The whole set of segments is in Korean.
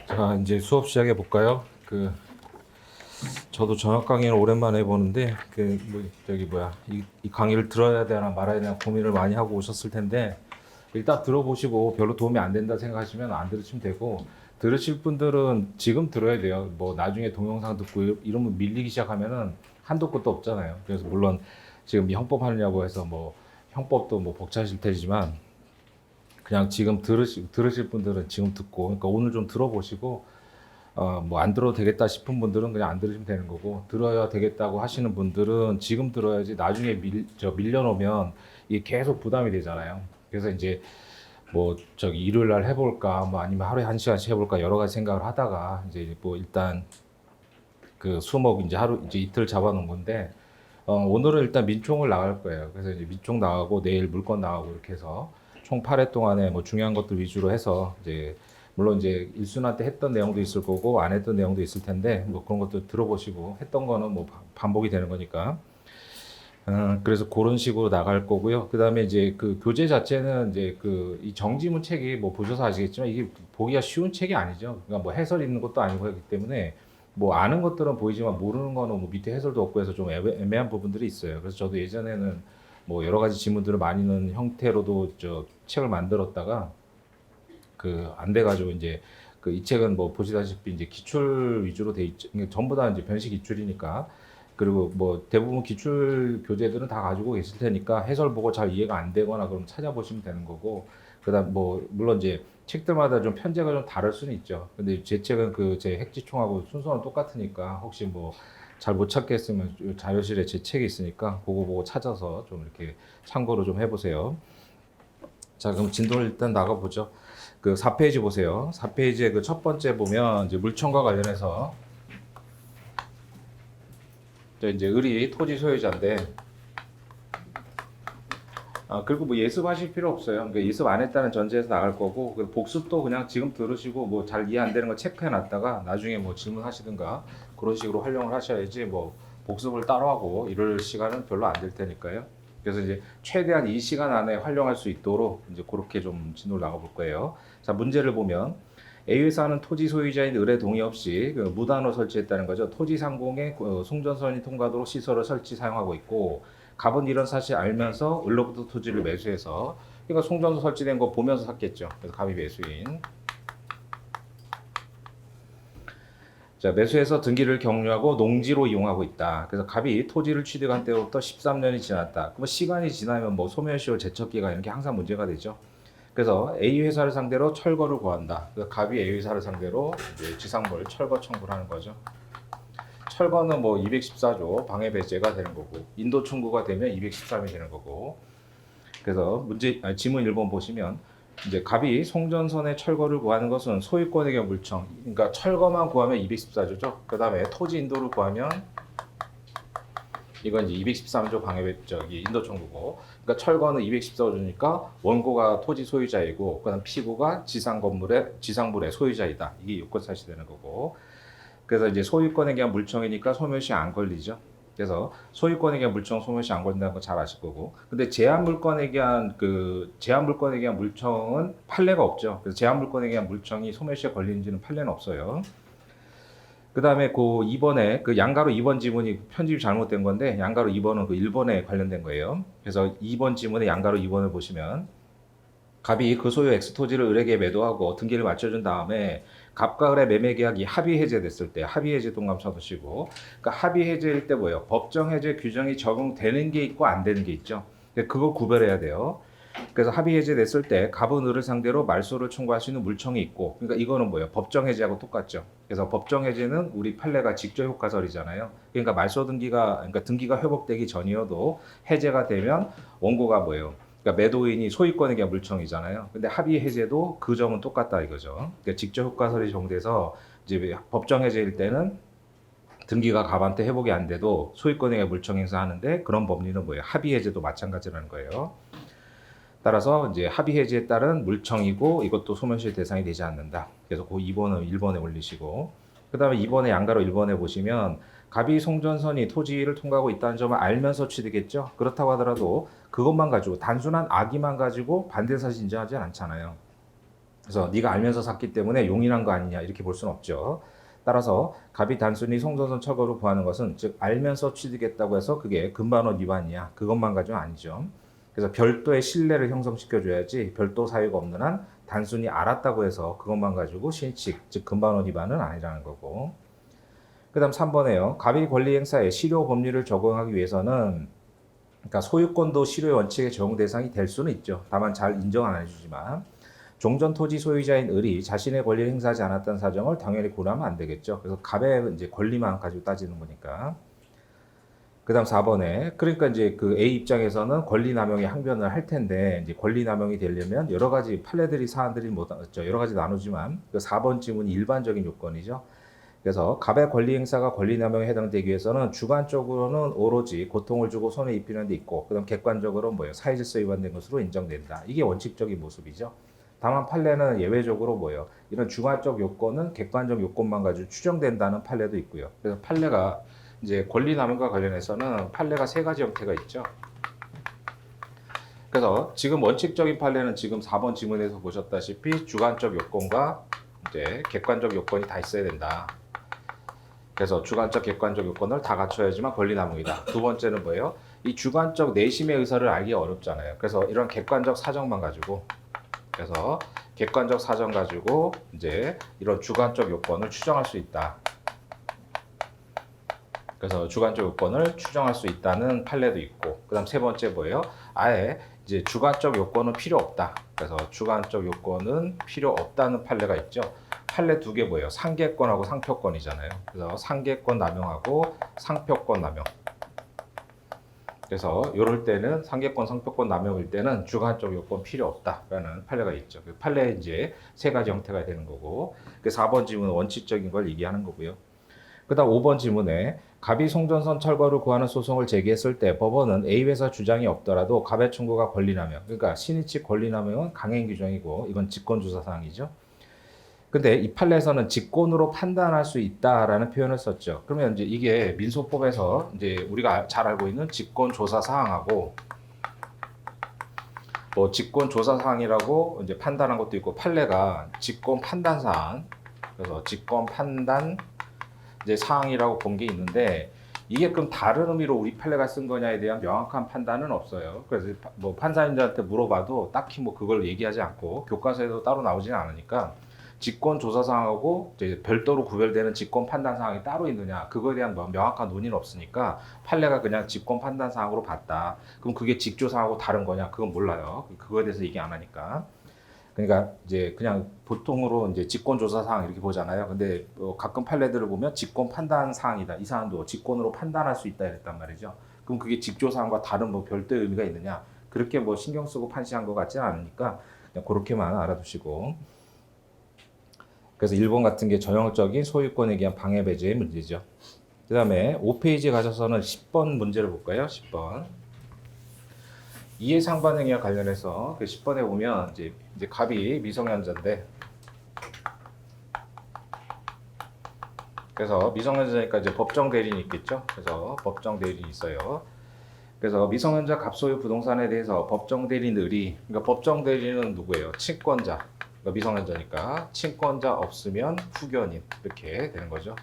자, 이제 수업 시작해 볼까요? 저도 저녁 강의를 오랜만에 보는데 이 강의를 들어야 되나 말아야 되나 고민을 많이 하고 오셨을 텐데 일단 들어보시고 별로 도움이 안 된다 생각하시면 안 들으시면 되고, 들으실 분들은 지금 들어야 돼요. 뭐 나중에 동영상 듣고 이러면 밀리기 시작하면은 한도 끝도 없잖아요. 그래서 물론 지금 형법 하느냐고 해서 뭐 형법도 뭐 벅차실 테지만 그냥 지금 들으실 분들은 지금 듣고, 그러니까 오늘 좀 들어보시고, 뭐 안 들어도 되겠다 싶은 분들은 그냥 안 들으시면 되는 거고, 들어야 되겠다고 하시는 분들은 지금 들어야지 나중에 밀려놓으면 이게 계속 부담이 되잖아요. 그래서 이제 뭐 저기 일요일 날 해볼까, 뭐 아니면 하루에 한 시간씩 해볼까 여러 가지 생각을 하다가 이제 뭐 일단 그 수목 이제 하루 이제 이틀 잡아놓은 건데, 오늘은 일단 민총을 나갈 거예요. 그래서 이제 민총 나가고 내일 물건 나가고 이렇게 해서 총 8회 동안에 뭐 중요한 것들 위주로 해서 이제 물론 이제 일순환 때 했던 내용도 있을 거고 안 했던 내용도 있을 텐데 뭐 그런 것도 들어보시고, 했던 거는 뭐 반복이 되는 거니까. 그래서 그런 식으로 나갈 거고요. 그다음에 이제 그 교재 자체는 이제 그 이 정지문 책이 뭐 보셔서 아시겠지만 이게 보기가 쉬운 책이 아니죠. 그러니까 뭐 해설 있는 것도 아니고 하기 때문에 뭐 아는 것들은 보이지만 모르는 거는 뭐 밑에 해설도 없고 해서 좀 애매한 부분들이 있어요. 그래서 저도 예전에는 뭐 여러 가지 지문들을 많이 넣은 형태로도 저 책을 만들었다가 그 안 돼가지고 이제 그 이 책은 뭐 보시다시피 이제 기출 위주로 돼 있죠. 그러니까 전부 다 이제 변식 기출이니까. 그리고 뭐 대부분 기출 교재들은 다 가지고 계실 테니까 해설 보고 잘 이해가 안 되거나 그럼 찾아보시면 되는 거고. 그다음 뭐 물론 이제 책들마다 좀 편제가 좀 다를 수는 있죠. 근데 제 책은 그 제 핵지총하고 순서는 똑같으니까 혹시 뭐 잘 못 찾겠으면 자료실에 제 책이 있으니까 그거 보고 찾아서 좀 이렇게 참고로 좀 해보세요. 자, 그럼 진도를 일단 나가보죠. 그 4페이지 보세요. 4페이지에 그 첫 번째 보면 이제 물청과 관련해서 이제 을이 토지 소유자인데, 그리고 뭐 예습하실 필요 없어요. 그러니까 예습 안 했다는 전제에서 나갈 거고, 그 복습도 그냥 지금 들으시고 뭐 잘 이해 안 되는 거 체크해 놨다가 나중에 뭐 질문하시든가 그런 식으로 활용을 하셔야지, 뭐 복습을 따로 하고 이럴 시간은 별로 안 될 테니까요. 그래서 이제 최대한 이 시간 안에 활용할 수 있도록 이제 그렇게 좀 진도를 나가 볼 거예요. 자, 문제를 보면 A 회사는 토지 소유자인 을의 동의 없이 그 무단으로 설치했다는 거죠. 토지 상공에 송전선이 통과도록 시설을 설치 사용하고 있고, 갑은 이런 사실 알면서 을로부터 토지를 매수해서, 그러니까 송전소 설치된 거 보면서 샀겠죠. 그래서 갑이 매수인. 자, 매수해서 등기를 경유하고 농지로 이용하고 있다. 그래서 갑이 토지를 취득한 때부터 13년이 지났다. 그럼 시간이 지나면 뭐 소멸시효 제척기간 이런 게 항상 문제가 되죠. 그래서 A 회사를 상대로 철거를 구한다. 그래서 갑이 A 회사를 상대로 이제 지상물 철거 청구를 하는 거죠. 철거는 뭐 214조 방해 배제가 되는 거고, 인도 청구가 되면 213이 되는 거고. 그래서 지문 1번 보시면 이제 갑이 송전선의 철거를 구하는 것은 소유권에게 물청, 그러니까 철거만 구하면 214조죠. 그다음에 토지 인도를 구하면 이건 이제 213조 방해 저기 인도 청구고. 그러니까 철거는 214조니까 원고가 토지 소유자이고, 그다음 피고가 지상물의 소유자이다. 이게 요건사실이 되는 거고. 그래서 이제 소유권에 대한 물청이니까 소멸시 안 걸리죠. 그래서 소유권에 대한 물청, 소멸시 안 걸린다는 거 잘 아실 거고. 근데 제한 물건에 대한 물청은 판례가 없죠. 그래서 제한 물건에 대한 물청이 소멸시에 걸리는지는 판례는 없어요. 그 다음에 그 2번에 그 양가로 2번 지문이 편집이 잘못된 건데, 양가로 2번은 그 1번에 관련된 거예요. 그래서 2번 지문에 양가로 2번을 보시면 갑이 그 소유 엑스토지를 을에게 매도하고 등기를 맞춰준 다음에 갑과 을의 매매 계약이 합의 해제됐을 때, 합의 해제 동감 쳐두시고, 그러니까 합의 해제일 때 뭐예요? 법정 해제 규정이 적용되는 게 있고 안 되는 게 있죠. 그거 구별해야 돼요. 그래서 합의 해제됐을 때 갑은 을을 상대로 말소를 청구할 수 있는 물청이 있고, 그러니까 이거는 뭐예요? 법정 해제하고 똑같죠. 그래서 법정 해제는 우리 판례가 직접 효과설이잖아요. 그러니까 그러니까 등기가 회복되기 전이어도 해제가 되면 원고가 뭐예요? 그러니까 매도인이 소유권에 대한 물청이잖아요. 근데 합의 해제도 그 점은 똑같다 이거죠. 그러니까 직접 효과설이 적용돼서 이제 법정 해제일 때는 등기가 갑한테 회복이 안 돼도 소유권에 대한 물청 행사하는데, 그런 법리는 뭐예요? 합의 해제도 마찬가지라는 거예요. 따라서 이제 합의 해지에 따른 물청이고 이것도 소멸시효 대상이 되지 않는다. 그래서 그 2번은 1번에 올리시고, 그 다음에 2번에 양가로 1번에 보시면 갑이 송전선이 토지를 통과하고 있다는 점을 알면서 취득했죠. 그렇다고 하더라도 그것만 가지고 단순한 악의만 가지고 반대 사실 인정하지 않잖아요. 그래서 네가 알면서 샀기 때문에 용인한 거 아니냐 이렇게 볼 수는 없죠. 따라서 갑이 단순히 송전선 철거를 구하는 것은 즉 알면서 취득했다고 해서 그게 금반원 위반이야. 그것만 가지고는 아니죠. 그래서 별도의 신뢰를 형성시켜줘야지 별도 사유가 없는 한 단순히 알았다고 해서 그것만 가지고 신칙, 즉 금반원 위반은 아니라는 거고. 그 다음 3번에요. 갑이 권리 행사에 실효 법률을 적용하기 위해서는 그러니까 소유권도 실효의 원칙의 적용 대상이 될 수는 있죠. 다만 잘 인정 안 해주지만 종전 토지 소유자인 을이 자신의 권리를 행사하지 않았다는 사정을 당연히 고려하면 안 되겠죠. 그래서 갑의 이제 권리만 가지고 따지는 거니까. 그다음 4번에 그러니까 이제 그 A 입장에서는 권리 남용의 항변을 할 텐데 이제 권리 남용이 되려면 여러 가지 판례들이 사안들이 뭐 여러 가지 나누지만 그 4번 지문이 일반적인 요건이죠. 그래서 갑의 권리 행사가 권리 남용에 해당되기 위해서는 주관적으로는 오로지 고통을 주고 손해 입히는 데 있고 그다음 객관적으로 뭐예요? 사회질서 위반된 것으로 인정된다. 이게 원칙적인 모습이죠. 다만 판례는 예외적으로 뭐예요? 이런 주관적 요건은 객관적 요건만 가지고 추정된다는 판례도 있고요. 그래서 판례가 이제 권리 남용과 관련해서는 판례가 세 가지 형태가 있죠. 그래서 지금 원칙적인 판례는 지금 4번 지문에서 보셨다시피 주관적 요건과 이제 객관적 요건이 다 있어야 된다. 그래서 주관적, 객관적 요건을 다 갖춰야지만 권리 남용이다. 두 번째는 뭐예요? 이 주관적 내심의 의사를 알기 어렵잖아요. 그래서 이런 객관적 사정만 가지고 그래서 객관적 사정 가지고 이제 이런 주관적 요건을 추정할 수 있다. 그래서 주관적 요건을 추정할 수 있다는 판례도 있고, 그다음 세 번째 뭐예요? 아예 이제 주관적 요건은 필요 없다. 그래서 주관적 요건은 필요 없다는 판례가 있죠. 판례 두 개 뭐예요? 상계권하고 상표권이잖아요. 그래서 상계권 남용하고 상표권 남용. 그래서 이럴 때는 상계권, 상표권 남용일 때는 주관적 요건 필요 없다라는 판례가 있죠. 그 판례 이제 세 가지 형태가 되는 거고, 그 4번 지문은 원칙적인 걸 얘기하는 거고요. 그다음 5번 지문에 갑이 송전선 철거를 구하는 소송을 제기했을 때 법원은 A 회사 주장이 없더라도 갑의 청구가 권리남용, 그러니까 신의 측 권리남용은 강행 규정이고 이건 직권조사 사항이죠. 근데 이 판례에서는 직권으로 판단할 수 있다라는 표현을 썼죠. 그러면 이제 이게 민소법에서 이제 우리가 잘 알고 있는 직권조사 사항하고 뭐 직권조사 사항이라고 이제 판단한 것도 있고 판례가 직권 판단 사항, 그래서 직권 판단 이제 사항이라고 본 게 있는데 이게 그럼 다른 의미로 우리 판례가 쓴 거냐에 대한 명확한 판단은 없어요. 그래서 뭐 판사님들한테 물어봐도 딱히 뭐 그걸 얘기하지 않고 교과서에도 따로 나오지는 않으니까 직권 조사 사항하고 이제 별도로 구별되는 직권 판단 사항이 따로 있느냐 그거에 대한 명확한 논의는 없으니까 판례가 그냥 직권 판단 사항으로 봤다. 그럼 그게 직조 사항하고 다른 거냐? 그건 몰라요. 그거에 대해서 얘기 안 하니까. 그러니까 이제 그냥 보통으로 이제 직권 조사 사항 이렇게 보잖아요. 근데 가끔 판례들을 보면 직권 판단 사항이다. 이 사안도 직권으로 판단할 수 있다 이랬단 말이죠. 그럼 그게 직조 사항과 다른 뭐 별도의 의미가 있느냐? 그렇게 뭐 신경 쓰고 판시한 것 같지는 않으니까 그냥 그렇게만 알아두시고. 그래서 1번 같은 게 전형적인 소유권에 의한 방해 배제의 문제죠. 그 다음에 5페이지 가셔서는 10번 문제를 볼까요? 10번. 이해상반행위와 관련해서 그 10번에 보면 이제 갑이 미성년자인데 그래서 미성년자니까 이제 법정 대리인이 있겠죠. 그래서 법정 대리인이 있어요. 그래서 미성년자 갑소유 부동산에 대해서 법정 대리인들이 그러니까 법정 대리인은 누구예요? 친권자. 그러니까 미성년자니까 친권자 없으면 후견인 이렇게 되는 거죠.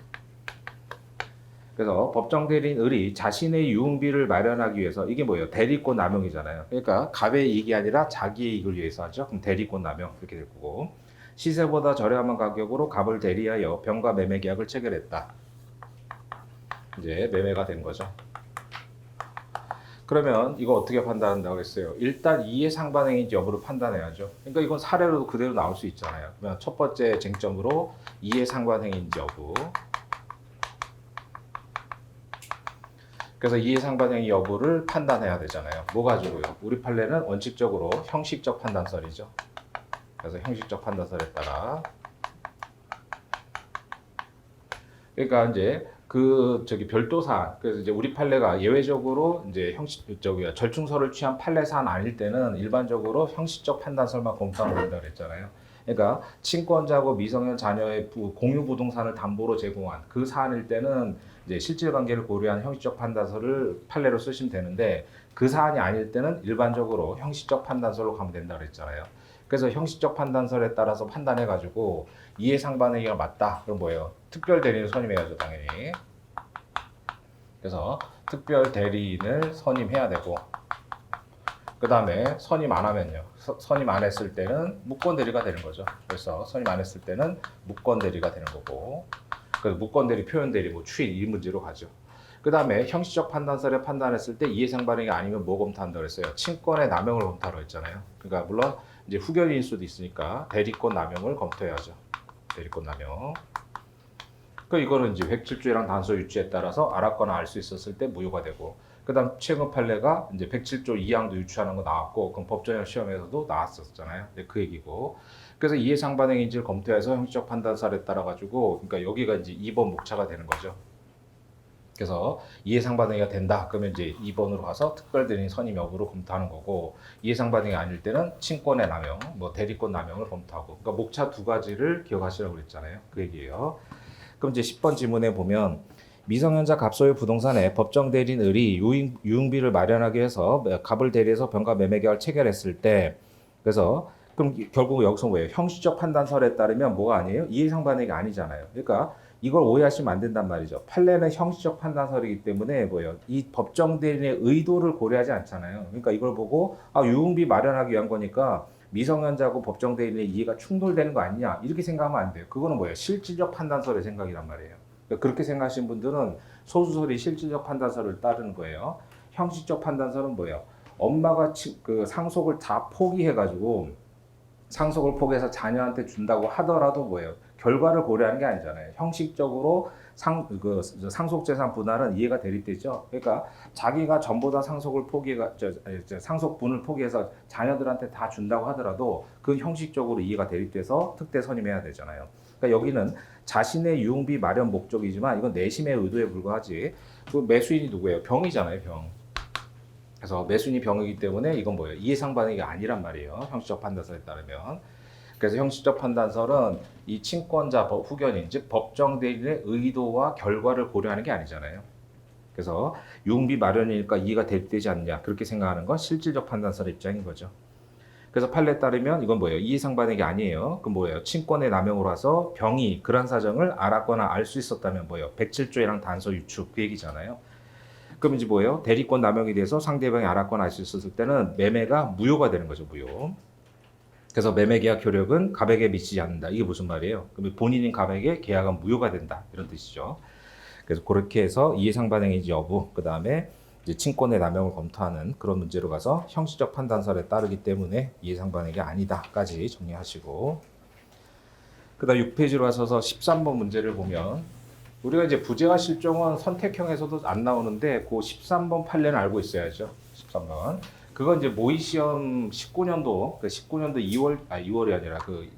그래서 법정 대리인 을이 자신의 유흥비를 마련하기 위해서 이게 뭐예요? 대리권 남용이잖아요. 그러니까 갑의 이익이 아니라 자기의 이익을 위해서 하죠. 그럼 대리권 남용 이렇게 될 거고 시세보다 저렴한 가격으로 갑을 대리하여 병가 매매 계약을 체결했다. 이제 매매가 된 거죠. 그러면 이거 어떻게 판단한다고 했어요? 일단 이해상반행인지 여부를 판단해야죠. 그러니까 이건 사례로도 그대로 나올 수 있잖아요. 그러면 첫 번째 쟁점으로 이해상반행인지 여부. 그래서 이해상반행위 여부를 판단해야 되잖아요. 뭐 가지고요? 우리 판례는 원칙적으로 형식적 판단설이죠. 그래서 형식적 판단설에 따라 그러니까 이제 별도 사안 그래서 이제 우리 판례가 예외적으로 이제 절충설을 취한 판례 사안 아닐 때는 일반적으로 형식적 판단설만 검토하면 된다고 그랬잖아요. 그러니까 친권자고 미성년 자녀의 공유 부동산을 담보로 제공한 그 사안일 때는 이제 실질관계를 고려한 형식적 판단설을 판례로 쓰시면 되는데 그 사안이 아닐 때는 일반적으로 형식적 판단설로 가면 된다고 그랬잖아요. 그래서 형식적 판단설에 따라서 판단해가지고 이해상반응이가 맞다. 그럼 뭐예요? 특별 대리인을 선임해야죠, 당연히. 그래서 특별 대리인을 선임해야 되고, 그 다음에 선임 안 하면요. 선임 안 했을 때는 무권 대리가 되는 거죠. 그래서 선임 안 했을 때는 무권 대리가 되는 거고, 그래서 무권 대리, 표현 대리, 뭐 추인 이 문제로 가죠. 그 다음에 형식적 판단설에 판단했을 때 이해상반응이 아니면 뭐 검토한다고 했어요? 친권의 남용을 검토하라고 했잖아요. 그러니까 물론 이제 후견일 수도 있으니까 대리권 남용을 검토해야죠. 대리권 남용. 그 이거는 이제 획질주의랑 단서 유치에 따라서 알았거나 알 수 있었을 때 무효가 되고, 그다음 최근 판례가 이제 107조 2항도 유추하는 거 나왔고, 그럼 법정형 시험에서도 나왔었잖아요. 그 얘기고. 그래서 이해상반응인지를 검토해서 형식적 판단설에 따라 가지고, 그러니까 여기가 이제 2번 목차가 되는 거죠. 그래서 이해상반응이 된다. 그러면 이제 2번으로 가서 특별대리인 선임 여부를 검토하는 거고, 이해상반응이 아닐 때는 친권의 남용, 뭐 대리권 남용을 검토하고. 그러니까 목차 두 가지를 기억하시라고 그랬잖아요. 그 얘기예요. 그럼 이제 10번 지문에 보면 미성년자 갑소유 부동산에 법정 대리인 을이 유흥비를 마련하기 위해서 갑을 대리해서 병가 매매 계약을 체결했을 때, 그래서 그럼 결국 여기서 뭐예요? 형식적 판단설에 따르면 뭐가 아니에요? 이해상반응이 아니잖아요. 그러니까 이걸 오해하시면 안 된단 말이죠. 판례는 형식적 판단설이기 때문에 뭐예요? 이 법정 대리인의 의도를 고려하지 않잖아요. 그러니까 이걸 보고 유흥비 마련하기 위한 거니까 미성년자고 법정 대리인의 이해가 충돌되는 거 아니냐 이렇게 생각하면 안 돼요. 그거는 뭐예요? 실질적 판단설의 생각이란 말이에요. 그러니까 그렇게 생각하시는 분들은 소수설이 실질적 판단설을 따르는 거예요. 형식적 판단설은 뭐예요? 엄마가 그 상속을 다 포기해가지고 상속을 포기해서 자녀한테 준다고 하더라도 뭐예요? 결과를 고려하는 게 아니잖아요. 형식적으로 상속재산 분할은 이해가 대립되죠. 그러니까 자기가 전부 다 상속을 상속분을 포기해서 자녀들한테 다 준다고 하더라도 그 형식적으로 이해가 대립돼서 특대 선임해야 되잖아요. 그러니까 여기는 자신의 유흥비 마련 목적이지만 이건 내심의 의도에 불과하지. 그 매수인이 누구예요? 병이잖아요, 병. 그래서 매수인이 병이기 때문에 이건 뭐예요? 이해상반응이 아니란 말이에요. 형식적 판단설에 따르면. 그래서 형식적 판단설은 이 친권자 후견인, 즉 법정 대리인의 의도와 결과를 고려하는 게 아니잖아요. 그래서 유흥비 마련이니까 이해가 대립되지 않냐 그렇게 생각하는 건 실질적 판단설의 입장인 거죠. 그래서 판례에 따르면 이건 뭐예요? 이해상반응이 아니에요. 그럼 뭐예요? 친권의 남용으로 와서 병이 그런 사정을 알았거나 알 수 있었다면 뭐예요? 107조의 단서 유추 그 얘기잖아요. 그럼 이제 뭐예요? 대리권 남용에 대해서 상대방이 알았거나 알 수 있었을 때는 매매가 무효가 되는 거죠, 무효. 그래서 매매 계약 효력은 갑에게 미치지 않는다. 이게 무슨 말이에요? 그러면 본인인 갑에게 계약은 무효가 된다. 이런 뜻이죠. 그래서 그렇게 해서 이해상반응인지 여부, 그 다음에 이제 친권의 남용을 검토하는 그런 문제로 가서 형식적 판단설에 따르기 때문에 이해상반응이 아니다까지 정리하시고, 그 다음 6페이지로 가셔서 13번 문제를 보면 우리가 이제 부재와 실종은 선택형에서도 안 나오는데 그 13번 판례는 알고 있어야죠. 13번. 그건 이제 모의 시험 19년도 19년도 2월이 아니라 그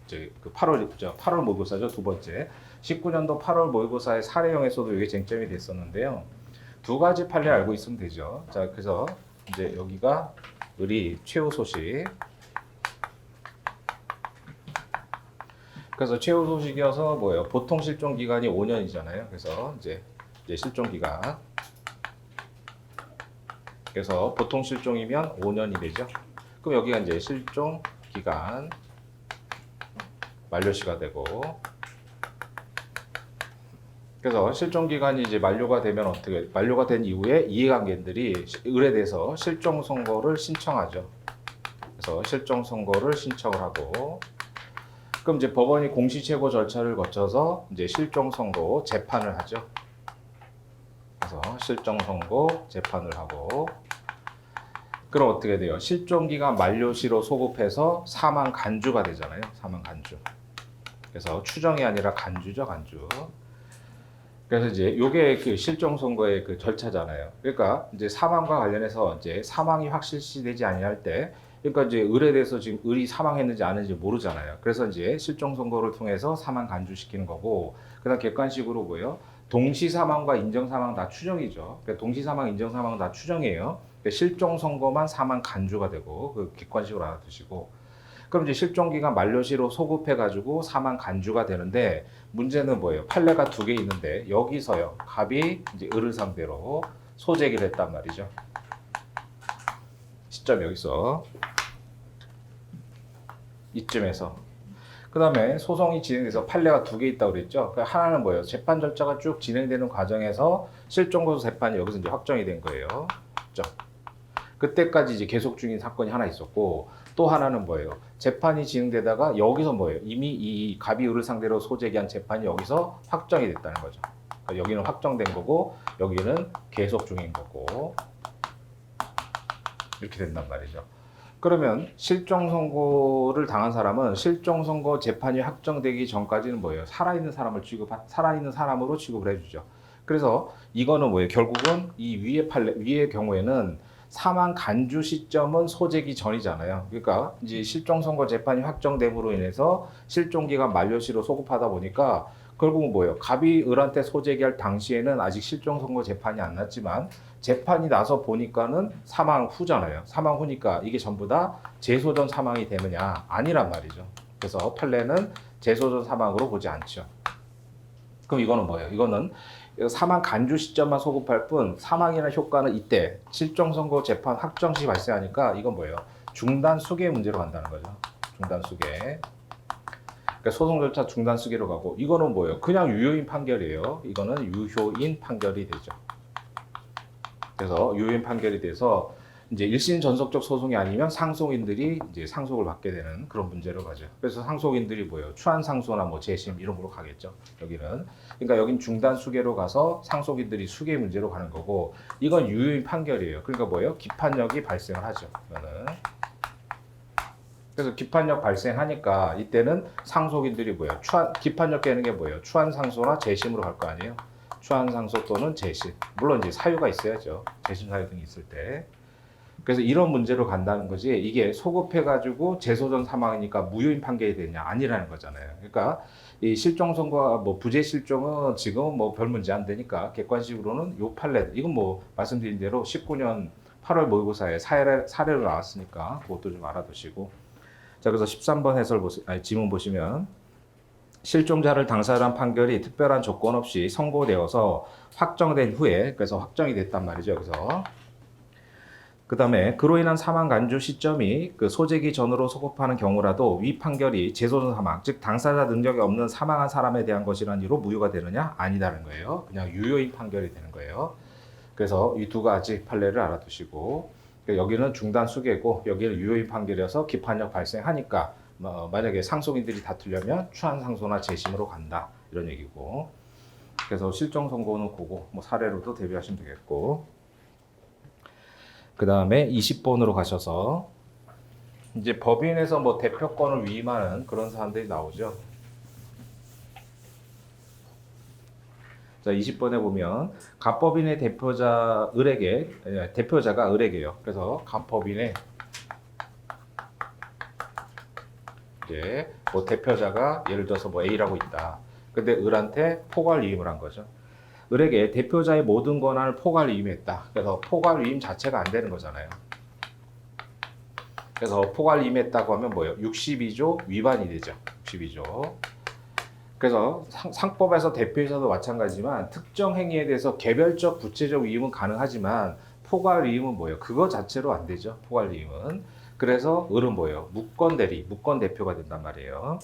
8월 모의고사죠. 두 번째. 19년도 8월 모의고사의 사례형에서도 이게 쟁점이 됐었는데요. 두 가지 판례 알고 있으면 되죠. 자, 그래서 이제 여기가 을이 최후 소식. 그래서 최후 소식이어서 뭐예요? 보통 실종 기간이 5년이잖아요. 그래서 이제 실종 기간. 그래서 보통 실종이면 5년이 되죠. 그럼 여기가 이제 실종 기간 만료시가 되고, 그래서 실종 기간이 이제 만료가 되면 어떻게 만료가 된 이후에 이해관계인들이 을에 대해서 실종 선고를 신청하죠. 그래서 실종 선고를 신청을 하고, 그럼 이제 법원이 공시최고 절차를 거쳐서 이제 실종 선고 재판을 하죠. 그래서 실종 선고 재판을 하고, 그럼 어떻게 돼요? 실종 기간 만료시로 소급해서 사망 간주가 되잖아요. 사망 간주. 그래서 추정이 아니라 간주죠, 간주. 그래서 이제 요게 그 실종 선고의 그 절차잖아요. 그러니까 이제 사망과 관련해서 이제 사망이 확실시되지 아니할 때, 그러니까 이제 을에 대해서 지금 을이 사망했는지 아닌지 모르잖아요. 그래서 이제 실종 선고를 통해서 사망 간주시키는 거고, 그다음 객관식으로 뭐예요? 동시 사망과 인정 사망 다 추정이죠. 그러니까 동시 사망, 인정 사망 다 추정이에요. 그러니까 실종 선고만 사망 간주가 되고 그 객관식으로 알아두시고, 그럼 이제 실종 기간 만료시로 소급해 가지고 사망 간주가 되는데 문제는 뭐예요? 판례가 두 개 있는데 여기서요. 갑이 이제 을을 상대로 소재기를 했단 말이죠. 시점 여기서 이쯤에서. 그 다음에 소송이 진행돼서 판례가 2개 있다고 그랬죠. 그 하나는 뭐예요? 재판 절차가 쭉 진행되는 과정에서 실종고소 재판이 여기서 이제 확정이 된 거예요. 그죠? 그때까지 이제 계속 중인 사건이 하나 있었고, 또 하나는 뭐예요? 재판이 진행되다가 여기서 뭐예요? 이미 이 갑이을을 상대로 소재기한 재판이 여기서 확정이 됐다는 거죠. 그러니까 여기는 확정된 거고, 여기는 계속 중인 거고, 이렇게 된단 말이죠. 그러면 실종 선고를 당한 사람은 실종 선고 재판이 확정되기 전까지는 뭐예요? 살아있는 사람으로 취급을 해주죠. 그래서 이거는 뭐예요? 결국은 이 위의 경우에는 사망 간주 시점은 소재기 전이잖아요. 그러니까 이제 실종 선고 재판이 확정됨으로 인해서 실종 기간 만료시로 소급하다 보니까 결국은 뭐예요? 갑이 을한테 소재기할 당시에는 아직 실종 선고 재판이 안 났지만 재판이 나서 보니까는 사망 후잖아요. 사망 후니까 이게 전부 다 재소전 사망이 되느냐? 아니란 말이죠. 그래서 판례는 재소전 사망으로 보지 않죠. 그럼 이거는 뭐예요? 이거는 사망 간주 시점만 소급할 뿐 사망이나 효과는 이때 실종 선고 재판 확정 시 발생하니까 이건 뭐예요? 중단 수계 문제로 간다는 거죠. 중단 수계. 그러니까 소송 절차 중단 수계로 가고 이거는 뭐예요? 그냥 유효인 판결이에요. 이거는 유효인 판결이 되죠. 그래서 유효인 판결이 돼서 이제 1심 전속적 소송이 아니면 상속인들이 이제 상속을 받게 되는 그런 문제로 가죠. 그래서 상속인들이 뭐예요? 추한 상소나 뭐 재심 이런 걸로 가겠죠. 여기는. 그러니까 여긴 중단 수계로 가서 상속인들이 수계 문제로 가는 거고 이건 유효인 판결이에요. 그러니까 뭐예요? 기판력이 발생을 하죠. 이거는. 그래서 기판력 발생하니까 이때는 상속인들이 뭐예요? 기판력 깨는 게 뭐예요? 추한 상소나 재심으로 갈 거 아니에요? 추한 상소 또는 재심. 물론 이제 사유가 있어야죠. 재심 사유 등이 있을 때. 그래서 이런 문제로 간다는 거지 이게 소급해가지고 재소전 사망이니까 무효인 판결이 되냐 아니라는 거잖아요. 그러니까 이 실종 선고와 뭐 부재 실종은 지금 뭐 별 문제 안 되니까 객관식으로는 요 판례 이건 뭐 말씀드린 대로 19년 8월 모의고사에 사례로 나왔으니까 그것도 좀 알아두시고 자 그래서 13번 지문 보시면 실종자를 당사자로 한 판결이 특별한 조건 없이 선고되어서 확정된 후에 그래서 확정이 됐단 말이죠. 그래서 그 다음에 그로 인한 사망 간주 시점이 그 소재기 전으로 소급하는 경우라도 위 판결이 재소전 사망, 즉 당사자 능력이 없는 사망한 사람에 대한 것이라는 이유로 무효가 되느냐? 아니다는 거예요. 그냥 유효인 판결이 되는 거예요. 그래서 이 두 가지 판례를 알아두시고 여기는 중단 수계고 여기는 유효인 판결이어서 기판력 발생하니까 만약에 상속인들이 다투려면 추한 상소나 재심으로 간다 이런 얘기고 그래서 실종 선고는 그거 뭐 사례로도 대비하시면 되겠고 그 다음에 20번으로 가셔서 이제 법인에서 뭐 대표권을 위임하는 그런 사람들이 나오죠. 자 20번에 보면 갑법인의 대표자가 을에게요. 그래서 갑법인의 이제 뭐 대표자가 예를 들어서 뭐 A라고 있다. 근데 을한테 포괄 위임을 한 거죠. 을에게 대표자의 모든 권한을 포괄 위임했다. 그래서 포괄 위임 자체가 안 되는 거잖아요. 그래서 포괄 위임했다고 하면 뭐예요? 62조 위반이 되죠. 62조. 그래서 상법에서 대표이사도 마찬가지지만 특정 행위에 대해서 개별적 구체적 위임은 가능하지만 포괄 위임은 뭐예요? 그거 자체로 안 되죠. 포괄 위임은. 그래서 을은 뭐예요? 무권 대표가 된단 말이에요.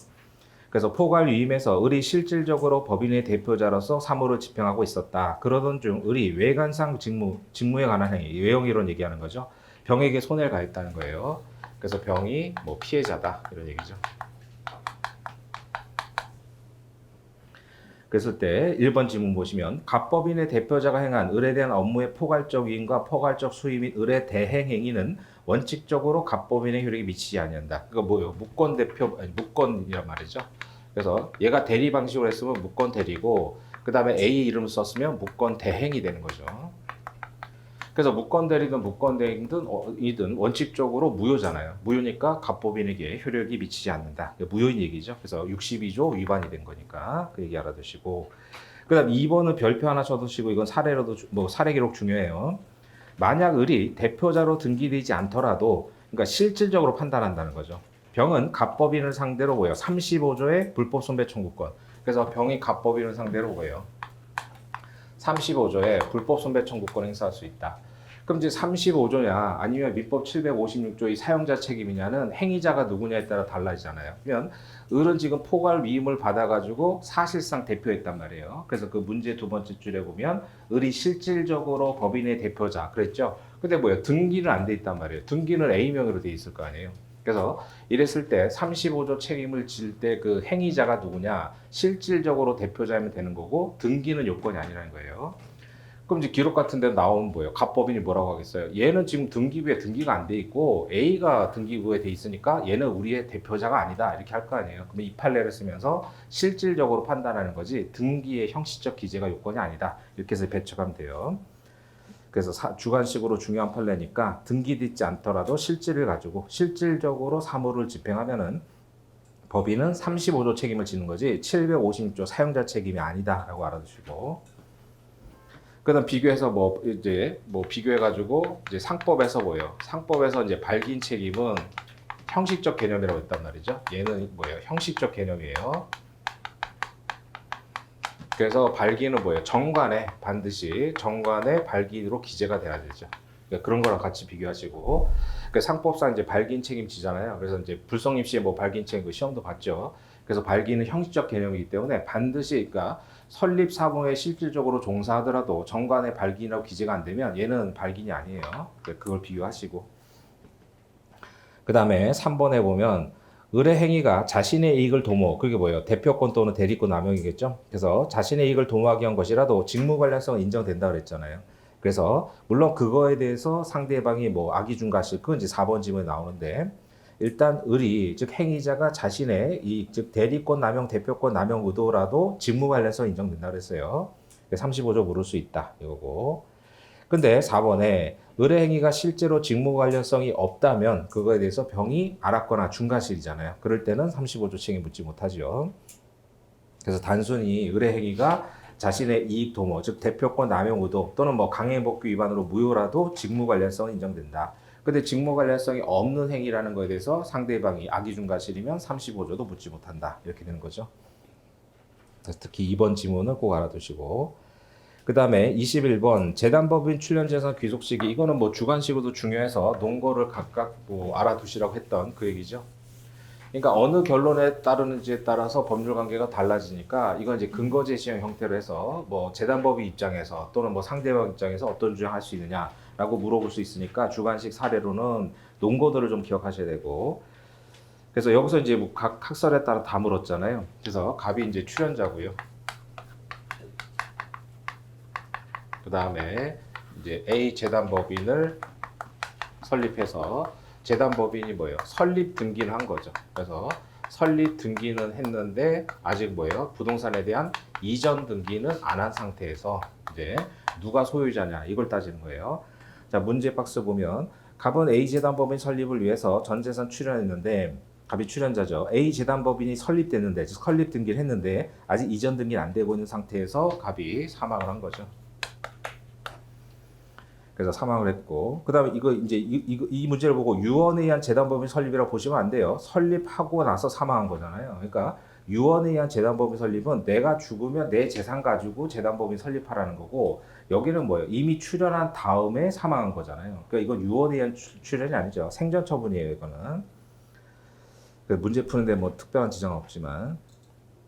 그래서 포괄 위임에서 을이 실질적으로 법인의 대표자로서 사무를 집행하고 있었다. 그러던 중 을이 외관상 직무에 관한 행위, 외형이론 얘기하는 거죠. 병에게 손해를 가했다는 거예요. 그래서 병이 뭐 피해자다 이런 얘기죠. 그랬을 때 1번 지문 보시면 갑법인의 대표자가 행한 을에 대한 업무의 포괄적 위임과 포괄적 수임 및 을의 대행 행위는 원칙적으로 갑법인의 효력에 미치지 아니한다. 그거 뭐예요? 무권이란 말이죠. 그래서 얘가 대리 방식으로 했으면 무권 대리고 그 다음에 A 이름을 썼으면 무권 대행이 되는 거죠. 그래서 무권 대리든 무권 대행이든 원칙적으로 무효잖아요. 무효니까 갑법인에게 효력이 미치지 않는다. 무효인 얘기죠. 그래서 62조 위반이 된 거니까 그 얘기 알아두시고 그 다음 2번은 별표 하나 쳐두시고 이건 사례로도 뭐 사례 기록 중요해요. 만약 을이 대표자로 등기되지 않더라도 그러니까 실질적으로 판단한다는 거죠. 병은 갑법인을 상대로 뭐예요? 35조의 불법 손배 청구권. 그래서 병이 갑법인을 상대로 뭐예요? 35조의 불법 손배 청구권 행사할 수 있다. 그럼 이제 35조냐 아니면 민법 756조의 사용자 책임이냐는 행위자가 누구냐에 따라 달라지잖아요. 그러면 을은 지금 포괄 위임을 받아가지고 사실상 대표했단 말이에요. 그래서 그 문제 두 번째 줄에 보면 을이 실질적으로 법인의 대표자 그랬죠. 근데 뭐예요? 등기는 안 돼 있단 말이에요. 등기는 A명의로 돼 있을 거 아니에요. 그래서 이랬을 때 35조 책임을 질 때 그 행위자가 누구냐 실질적으로 대표자면 되는 거고 등기는 요건이 아니라는 거예요. 그럼 이제 기록 같은 데 나오면 뭐예요? 갑법인이 뭐라고 하겠어요? 얘는 지금 등기부에 등기가 안 돼 있고 A가 등기부에 돼 있으니까 얘는 우리의 대표자가 아니다 이렇게 할 거 아니에요. 그러면 이 판례를 쓰면서 실질적으로 판단하는 거지 등기의 형식적 기재가 요건이 아니다 이렇게 해서 배척하면 돼요. 그래서 주관식으로 중요한 판례니까 등기되지 않더라도 실질을 가지고 실질적으로 사무를 집행하면은 법인은 35조 책임을 지는 거지 756조 사용자 책임이 아니다라고 알아두시고. 그다음 비교해서 비교해가지고 이제 상법에서 뭐예요? 상법에서 이제 발기인 책임은 형식적 개념이라고 했단 말이죠. 얘는 뭐예요? 형식적 개념이에요. 그래서 발기는 뭐예요? 정관에 반드시 정관에 발기인으로 기재가 돼야 되죠. 그러니까 그런 거랑 같이 비교하시고. 그러니까 상법상 이제 발기인 책임지잖아요. 그래서 이제 불성립 시에 뭐 발기인 책임 시험도 봤죠. 그래서 발기는 형식적 개념이기 때문에 반드시 그러니까 설립 사무에 실질적으로 종사하더라도 정관에 발기인이라고 기재가 안 되면 얘는 발기인이 아니에요. 그걸 비교하시고. 그 다음에 3번에 보면 을의 행위가 자신의 이익을 도모, 그게 뭐예요? 대표권 또는 대리권 남용이겠죠? 그래서 자신의 이익을 도모하기 위한 것이라도 직무 관련성은 인정된다 그랬잖아요. 그래서 물론 그거에 대해서 상대방이 뭐 악의중과실, 그건 이제 4번 지문에 나오는데 일단 을이 즉 행위자가 자신의 이익, 즉 대리권 남용, 대표권 남용 의도라도 직무 관련성 인정된다 그랬어요. 35조 물을 수 있다 이거고. 근데 4번에 을의 행위가 실제로 직무 관련성이 없다면 그거에 대해서 병이 알았거나 중과실이잖아요. 그럴 때는 35조 책임 묻지 못하죠. 그래서 단순히 을의 행위가 자신의 이익 도모, 즉 대표권 남용 의도 또는 뭐 강행법규 위반으로 무효라도 직무 관련성은 인정된다. 근데 직무 관련성이 없는 행위라는 거에 대해서 상대방이 악의중과실이면 35조도 묻지 못한다. 이렇게 되는 거죠. 그래서 특히 2번 지문을 꼭 알아두시고. 그 다음에 21번 재단법인 출연재산 귀속 시기, 이거는 뭐 주관식으로도 중요해서 논거를 각각 뭐 알아두시라고 했던 그 얘기죠. 그러니까 어느 결론에 따르는지에 따라서 법률 관계가 달라지니까 이건 이제 근거 제시형 형태로 해서 뭐 재단법인 입장에서 또는 뭐 상대방 입장에서 어떤 주장할 수 있느냐라고 물어볼 수 있으니까 주관식 사례로는 논거들을 좀 기억하셔야 되고. 그래서 여기서 이제 뭐 각 학설에 따라 다 물었잖아요. 그래서 갑이 이제 출연자고요. 그 다음에 이제 A 재단법인을 설립해서 재단법인이 뭐예요? 설립 등기를 한 거죠. 그래서 설립 등기는 했는데 아직 뭐예요? 부동산에 대한 이전 등기는 안 한 상태에서 이제 누가 소유자냐 이걸 따지는 거예요. 자, 문제 박스 보면 갑은 A 재단법인 설립을 위해서 전 재산 출연했는데 갑이 출연자죠. A 재단법인이 설립됐는데 즉 설립 등기를 했는데 아직 이전 등기는 안 되고 있는 상태에서 갑이 사망을 한 거죠. 그래서 사망을 했고, 그 다음에 이거 이제 이 문제를 보고 유언에 의한 재단법인 설립이라고 보시면 안 돼요. 설립하고 나서 사망한 거잖아요. 그러니까 유언에 의한 재단법인 설립은 내가 죽으면 내 재산 가지고 재단법인 설립하라는 거고, 여기는 뭐예요? 이미 출연한 다음에 사망한 거잖아요. 그러니까 이건 유언에 의한 출연이 아니죠. 생전 처분이에요, 이거는. 문제 푸는데 뭐 특별한 지장은 없지만.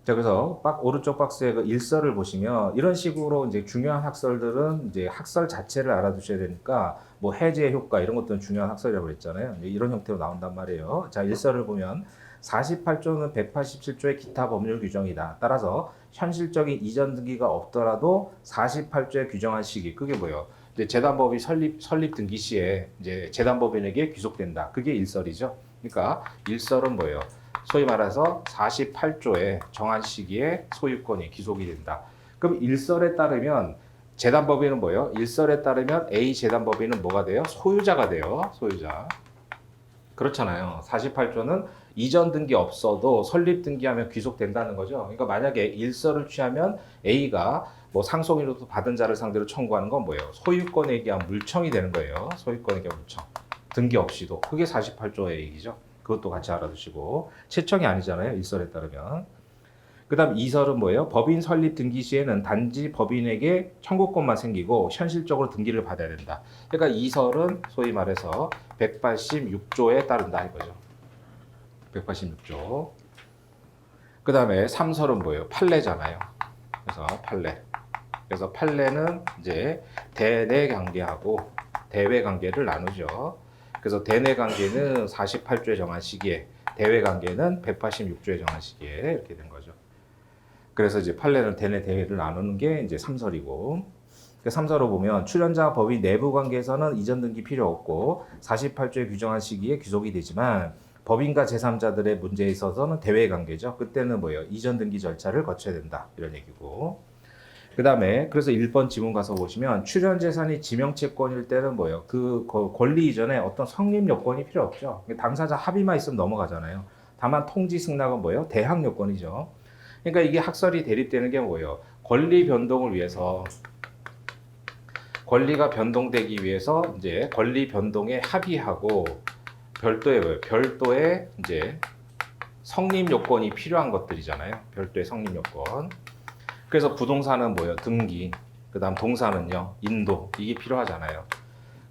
자, 그래서 오른쪽 박스에 그 일설을 보시면 이런 식으로 이제 중요한 학설들은 이제 학설 자체를 알아두셔야 되니까 뭐 해제 효과 이런 것들은 중요한 학설이라고 했잖아요. 이런 형태로 나온단 말이에요. 자, 일설을 보면 48조는 187조의 기타 법률 규정이다. 따라서 현실적인 이전 등기가 없더라도 48조에 규정한 시기, 그게 뭐예요? 이제 재단법인 설립 등기 시에 이제 재단법인에게 귀속된다. 그게 일설이죠. 그러니까 일설은 뭐예요? 소위 말해서 48조의 정한 시기에 소유권이 귀속이 된다. 그럼 일설에 따르면 재단법인은 뭐예요? 일설에 따르면 A 재단법인은 뭐가 돼요? 소유자가 돼요. 소유자. 그렇잖아요. 48조는 이전 등기 없어도 설립 등기하면 귀속된다는 거죠. 그러니까 만약에 일설을 취하면 A가 뭐 상속인으로부터 받은 자를 상대로 청구하는 건 뭐예요? 소유권에 대한 물청이 되는 거예요. 소유권에 대한 물청. 등기 없이도. 그게 48조의 얘기죠. 그것도 같이 알아두시고 채청이 아니잖아요. 일설에 따르면. 그다음 이설은 뭐예요? 법인 설립 등기 시에는 단지 법인에게 청구권만 생기고 현실적으로 등기를 받아야 된다. 그러니까 이설은 소위 말해서 186조에 따른다 이거죠. 186조. 그다음에 삼설은 뭐예요? 판례잖아요. 그래서 판례. 그래서 판례는 이제 대내 관계하고 대외 관계를 나누죠. 그래서 대내 관계는 48조에 정한 시기에, 대외 관계는 186조에 정한 시기에 이렇게 된 거죠. 그래서 이제 판례는 대내 대외를 나누는 게 이제 삼설이고, 삼설을 보면 출연자 법인 내부 관계에서는 이전 등기 필요 없고 48조에 규정한 시기에 귀속이 되지만 법인과 제3자들의 문제에 있어서는 대외 관계죠. 그때는 뭐예요? 이전 등기 절차를 거쳐야 된다 이런 얘기고. 그 다음에 그래서 1번 지문 가서 보시면 출연 재산이 지명채권일 때는 뭐예요? 그 권리 이전에 어떤 성립 요건이 필요 없죠. 당사자 합의만 있으면 넘어가잖아요. 다만 통지 승낙은 뭐예요? 대항 요건이죠. 그러니까 이게 학설이 대립되는 게 뭐예요? 권리 변동을 위해서, 권리가 변동되기 위해서 이제 권리 변동에 합의하고 별도의 뭐예요? 별도의 이제 성립 요건이 필요한 것들이잖아요. 별도의 성립 요건. 그래서 부동산은 뭐예요? 등기. 그다음 동사는요, 인도. 이게 필요하잖아요.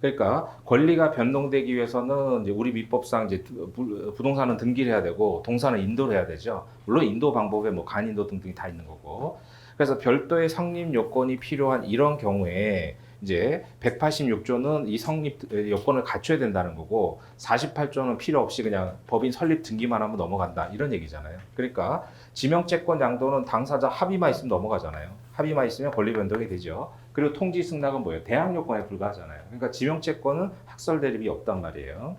그러니까 권리가 변동되기 위해서는 이제 우리 민법상 이제 부동산은 등기를 해야 되고 동사는 인도를 해야 되죠. 물론 인도 방법에 뭐 간인도 등등이 다 있는 거고. 그래서 별도의 성립 요건이 필요한 이런 경우에 이제 186조는 이 성립 요건을 갖춰야 된다는 거고 48조는 필요 없이 그냥 법인 설립 등기만 하면 넘어간다 이런 얘기잖아요. 그러니까 지명채권 양도는 당사자 합의만 있으면 넘어가잖아요. 합의만 있으면 권리 변동이 되죠. 그리고 통지 승낙은 뭐예요? 대항 요건에 불과하잖아요. 그러니까 지명채권은 학설 대립이 없단 말이에요.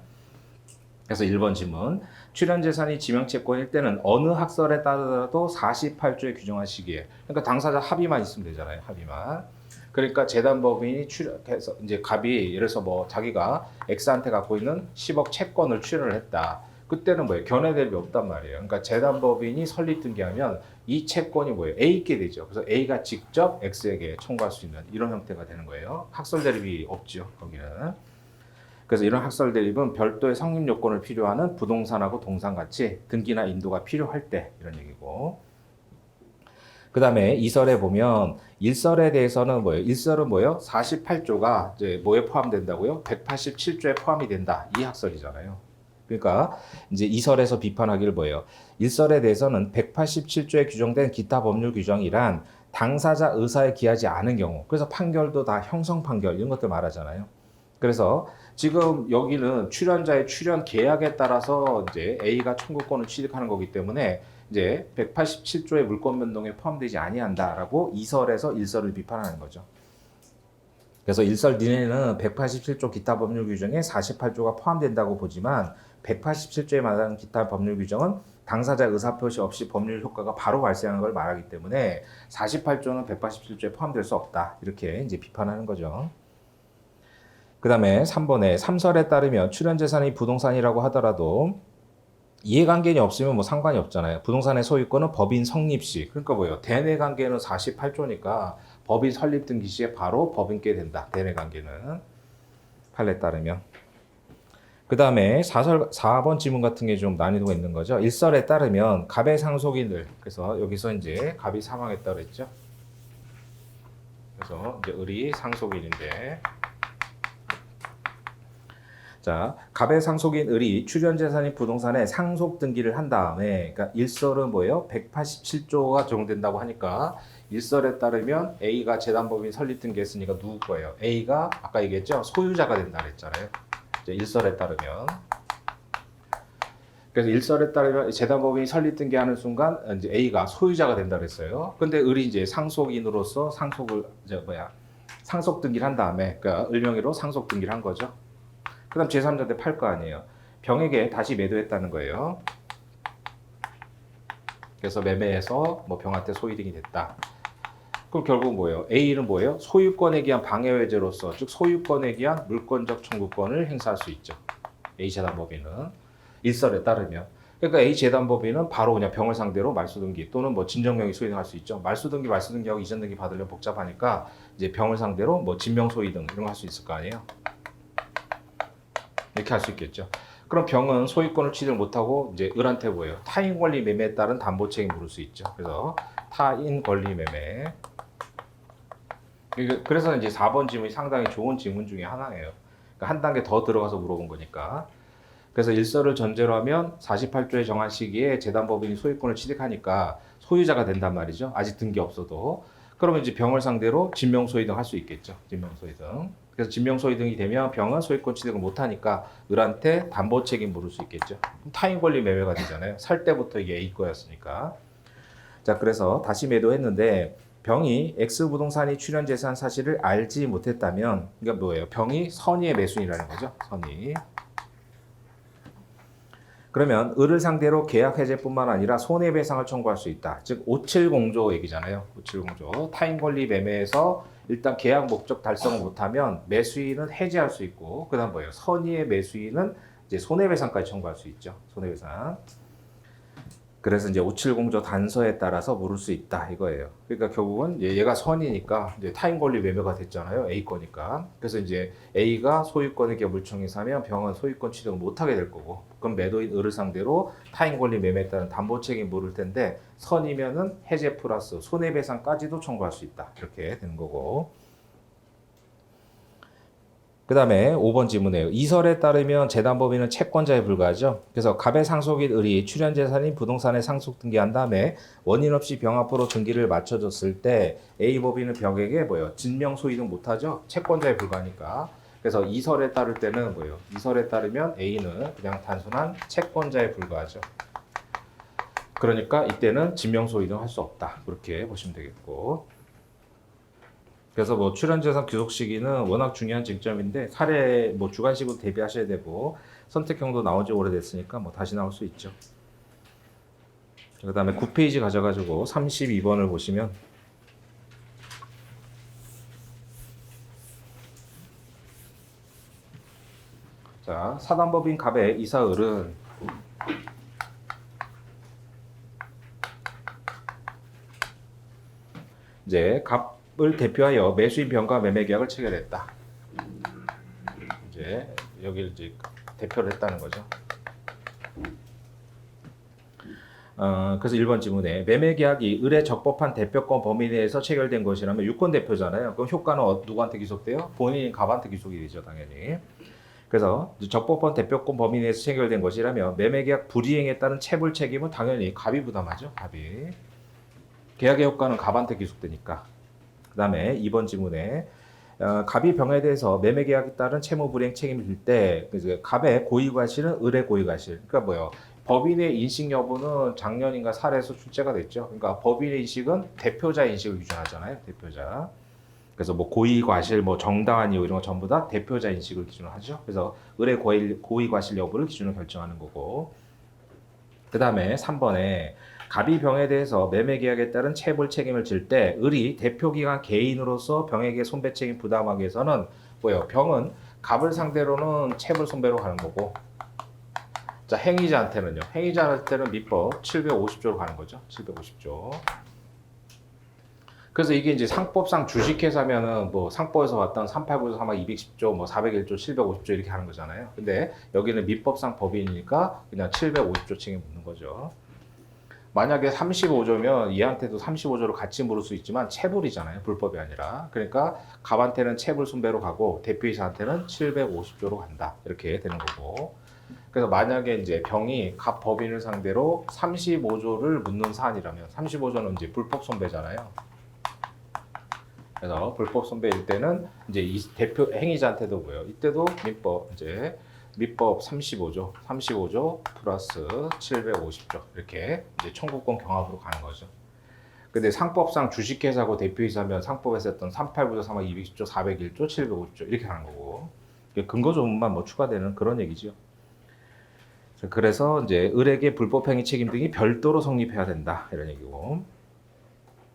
그래서 1번 질문. 출연재산이 지명채권일 때는 어느 학설에 따르더라도 48조에 규정한 시기에. 그러니까 당사자 합의만 있으면 되잖아요. 합의만. 그러니까 재단법인이 출연해서 이제 갑이 예를 들어서 뭐 자기가 X한테 갖고 있는 10억 채권을 출연을 했다. 그때는 뭐예요? 견해 대립이 없단 말이에요. 그러니까 재단법인이 설립 등기하면 이 채권이 뭐예요? A께 되죠. 그래서 A가 직접 X에게 청구할 수 있는 이런 형태가 되는 거예요. 학설 대립이 없죠. 거기는. 그래서 이런 학설 대립은 별도의 성립 요건을 필요하는 부동산하고 동산같이 등기나 인도가 필요할 때 이런 얘기고. 그 다음에 이설에 보면 일설에 대해서는 뭐예요? 일설은 뭐예요? 48조가 이제 뭐에 포함된다고요? 187조에 포함이 된다. 이 학설이잖아요. 그러니까 이제 이설에서 비판하기를 뭐예요? 일설에 대해서는 187조에 규정된 기타 법률 규정이란 당사자 의사에 기하지 않은 경우, 그래서 판결도 다 형성 판결 이런 것들 말하잖아요. 그래서 지금 여기는 출연자의 출연 계약에 따라서 이제 A가 청구권을 취득하는 거기 때문에 이제 187조의 물권 변동에 포함되지 아니한다라고 이설에서 일설을 비판하는 거죠. 그래서 일설 니네는 187조 기타 법률 규정에 48조가 포함된다고 보지만 187조에 말하는 기타 법률 규정은 당사자 의사표시 없이 법률 효과가 바로 발생하는 걸 말하기 때문에 48조는 187조에 포함될 수 없다. 이렇게 이제 비판하는 거죠. 그 다음에 3번에 삼설에 따르면 출연재산이 부동산이라고 하더라도 이해관계는 없으면 뭐 상관이 없잖아요. 부동산의 소유권은 법인 성립 시. 그러니까 뭐예요? 대내관계는 48조니까 법인 설립 등기 시에 바로 법인께 된다. 대내관계는. 판례에 따르면. 그 다음에 4번 지문 같은 게 좀 난이도가 있는 거죠. 일설에 따르면 갑의 상속인을. 그래서 여기서 이제 갑이 사망했다고 그랬죠. 그래서 이제 을이 상속인인데. 자, 갑의 상속인 을이 출연재산인 부동산에 상속 등기를 한 다음에, 그러니까 일설은 뭐예요? 187조가 적용된다고 하니까 일설에 따르면 A가 재단법인 설립 등기했으니까 누구 거예요? A가 아까 얘기했죠? 소유자가 된다 그랬잖아요. 일설에 따르면. 그래서 일설에 따르면 재단법인이 설립 등기하는 순간 이제 A가 소유자가 된다 그랬어요. 근데 을이 이제 상속인으로서 상속 등기를 한 다음에, 그러니까 을 명의로 상속 등기를 한 거죠. 그 다음 제3자한테 팔 거 아니에요. 병에게 다시 매도했다는 거예요. 그래서 매매해서 뭐 병한테 소유등이 됐다. 그럼 결국 뭐예요? A는 뭐예요? 소유권에 기한 방해외제로서, 즉 소유권에 기한 물권적 청구권을 행사할 수 있죠. A 재단법인은 일설에 따르면. 그러니까 A 재단법인은 바로 그냥 병을 상대로 말소등기 또는 뭐 진정명의 소유등할 수 있죠. 말소등기하고 이전등기 받으려면 복잡하니까 이제 병을 상대로 뭐 진명소유등 이런 거 할 수 있을 거 아니에요. 이렇게 할 수 있겠죠. 그럼 병은 소유권을 취득 못하고 이제 을한테 뭐예요? 타인 권리 매매에 따른 담보 책임 물을 수 있죠. 그래서 타인 권리 매매. 그래서 이제 4번 질문이 상당히 좋은 질문 중에 하나예요. 그러니까 한 단계 더 들어가서 물어본 거니까. 그래서 일설을 전제로 하면 48조에 정한 시기에 재단법인이 소유권을 취득하니까 소유자가 된단 말이죠. 아직 든 게 없어도. 그러면 이제 병을 상대로 진명소유등 할 수 있겠죠. 진명소유등. 그래서 진명소유등이 되면 병은 소유권 취득을 못하니까 을한테 담보 책임 물을 수 있겠죠. 타인 권리 매매가 되잖아요. 살 때부터 이게 A 거였으니까. 자, 그래서 다시 매도했는데 병이 X 부동산이 출연재산 사실을 알지 못했다면, 그러니까 뭐예요? 병이 선의의 매수인이라는 거죠. 선의. 그러면 을을 상대로 계약 해제뿐만 아니라 손해배상을 청구할 수 있다. 즉 570조 얘기잖아요. 570조. 타인 권리 매매에서 일단 계약 목적 달성을 못하면 매수인은 해제할 수 있고, 그다음 뭐예요? 선의의 매수인은 이제 손해배상까지 청구할 수 있죠. 손해배상. 그래서 이제 570조 단서에 따라서 물을 수 있다 이거예요. 그러니까 결국은 얘가 선이니까 이제 타인 권리 매매가 됐잖아요. A 거니까. 그래서 이제 A가 소유권에게 물청이 사면 병은 소유권 취득을 못하게 될 거고, 그럼 매도인 을을 상대로 타인 권리 매매에 따른 담보 책임 물을 텐데 선이면은 해제 플러스 손해배상까지도 청구할 수 있다 이렇게 되는 거고. 그 다음에 5번 질문이에요. 이설에 따르면 재단법인은 채권자에 불과하죠. 그래서 갑의 상속인 을이 출연재산인 부동산에 상속 등기한 다음에 원인 없이 병 앞으로 등기를 맞춰줬을 때 A법인은 병에게 뭐예요? 진명소유등 못하죠. 채권자에 불과하니까. 그래서 이설에 따를 때는 뭐예요? 이설에 따르면 A는 그냥 단순한 채권자에 불과하죠. 그러니까 이때는 진명소유등 할 수 없다. 그렇게 보시면 되겠고. 그래서 뭐 출연재산 귀속 시기는 워낙 중요한 쟁점인데 사례 뭐 주관식으로 대비하셔야 되고 선택형도 나온 지 오래됐으니까 뭐 다시 나올 수 있죠. 그 다음에 9페이지 가져가지고 32번을 보시면 자 사단법인 갑의 이사을은 이제 갑을 대표하여 매수인 병과 매매 계약을 체결했다. 이제 여기를 이제 대표를 했다는 거죠. 그래서 1번 질문에 매매 계약이 을의 적법한 대표권 범위 내에서 체결된 것이라면 유권 대표잖아요. 그럼 효과는 누구한테 귀속돼요? 본인 갑한테 귀속이 되죠, 당연히. 그래서 적법한 대표권 범위 내에서 체결된 것이라면 매매 계약 불이행에 따른 체불 책임은 당연히 갑이 부담하죠, 갑이. 계약의 효과는 갑한테 귀속되니까. 그다음에 2번 질문에 갑이 병에 대해서 매매 계약에 따른 채무 불이행 책임을 질 때 갑의 고의과실은 을의 고의과실. 그러니까 뭐요? 법인의 인식 여부는 작년인가 사례에서 출제가 됐죠. 그러니까 법인의 인식은 대표자 인식을 기준하잖아요. 대표자. 그래서 뭐 고의과실, 뭐 정당한 이유 이런 거 전부 다 대표자 인식을 기준으로 하죠. 그래서 을의 고의과실 여부를 기준으로 결정하는 거고. 그 다음에 3번에 갑이 병에 대해서 매매 계약에 따른 체불 책임을 질 때 을이 대표기관 개인으로서 병에게 손배 책임 부담하기 위해서는 뭐예요? 병은 갑을 상대로는 체불 손배로 가는 거고, 자 행위자한테는요. 행위자한테는 민법 750조로 가는 거죠. 750조. 그래서 이게 이제 상법상 주식회사면은 뭐 상법에서 왔던 389조 3학 210조 뭐 401조 750조 이렇게 하는 거잖아요. 근데 여기는 민법상 법인이니까 그냥 750조 책임 묻는 거죠. 만약에 35조면 얘한테도 35조로 같이 물을 수 있지만 체불이잖아요. 불법이 아니라. 그러니까 갑한테는 체불 손배로 가고 대표이사한테는 750조로 간다. 이렇게 되는 거고. 그래서 만약에 이제 병이 갑 법인을 상대로 35조를 묻는 사안이라면 35조는 이제 불법 손배잖아요. 그래서 불법 손배일 때는 이제 이 대표 행위자한테도 뭐예요? 이때도 민법 이제 민법 35조 플러스 750조 이렇게 이제 청구권 경합으로 가는 거죠. 근데 상법상 주식회사고 대표이사면 상법에서 했던 389조, 3학 210조, 401조, 750조 이렇게 가는 거고 근거 조문만 뭐 추가되는 그런 얘기죠. 그래서 이제 을에게 불법행위 책임 등이 별도로 성립해야 된다 이런 얘기고.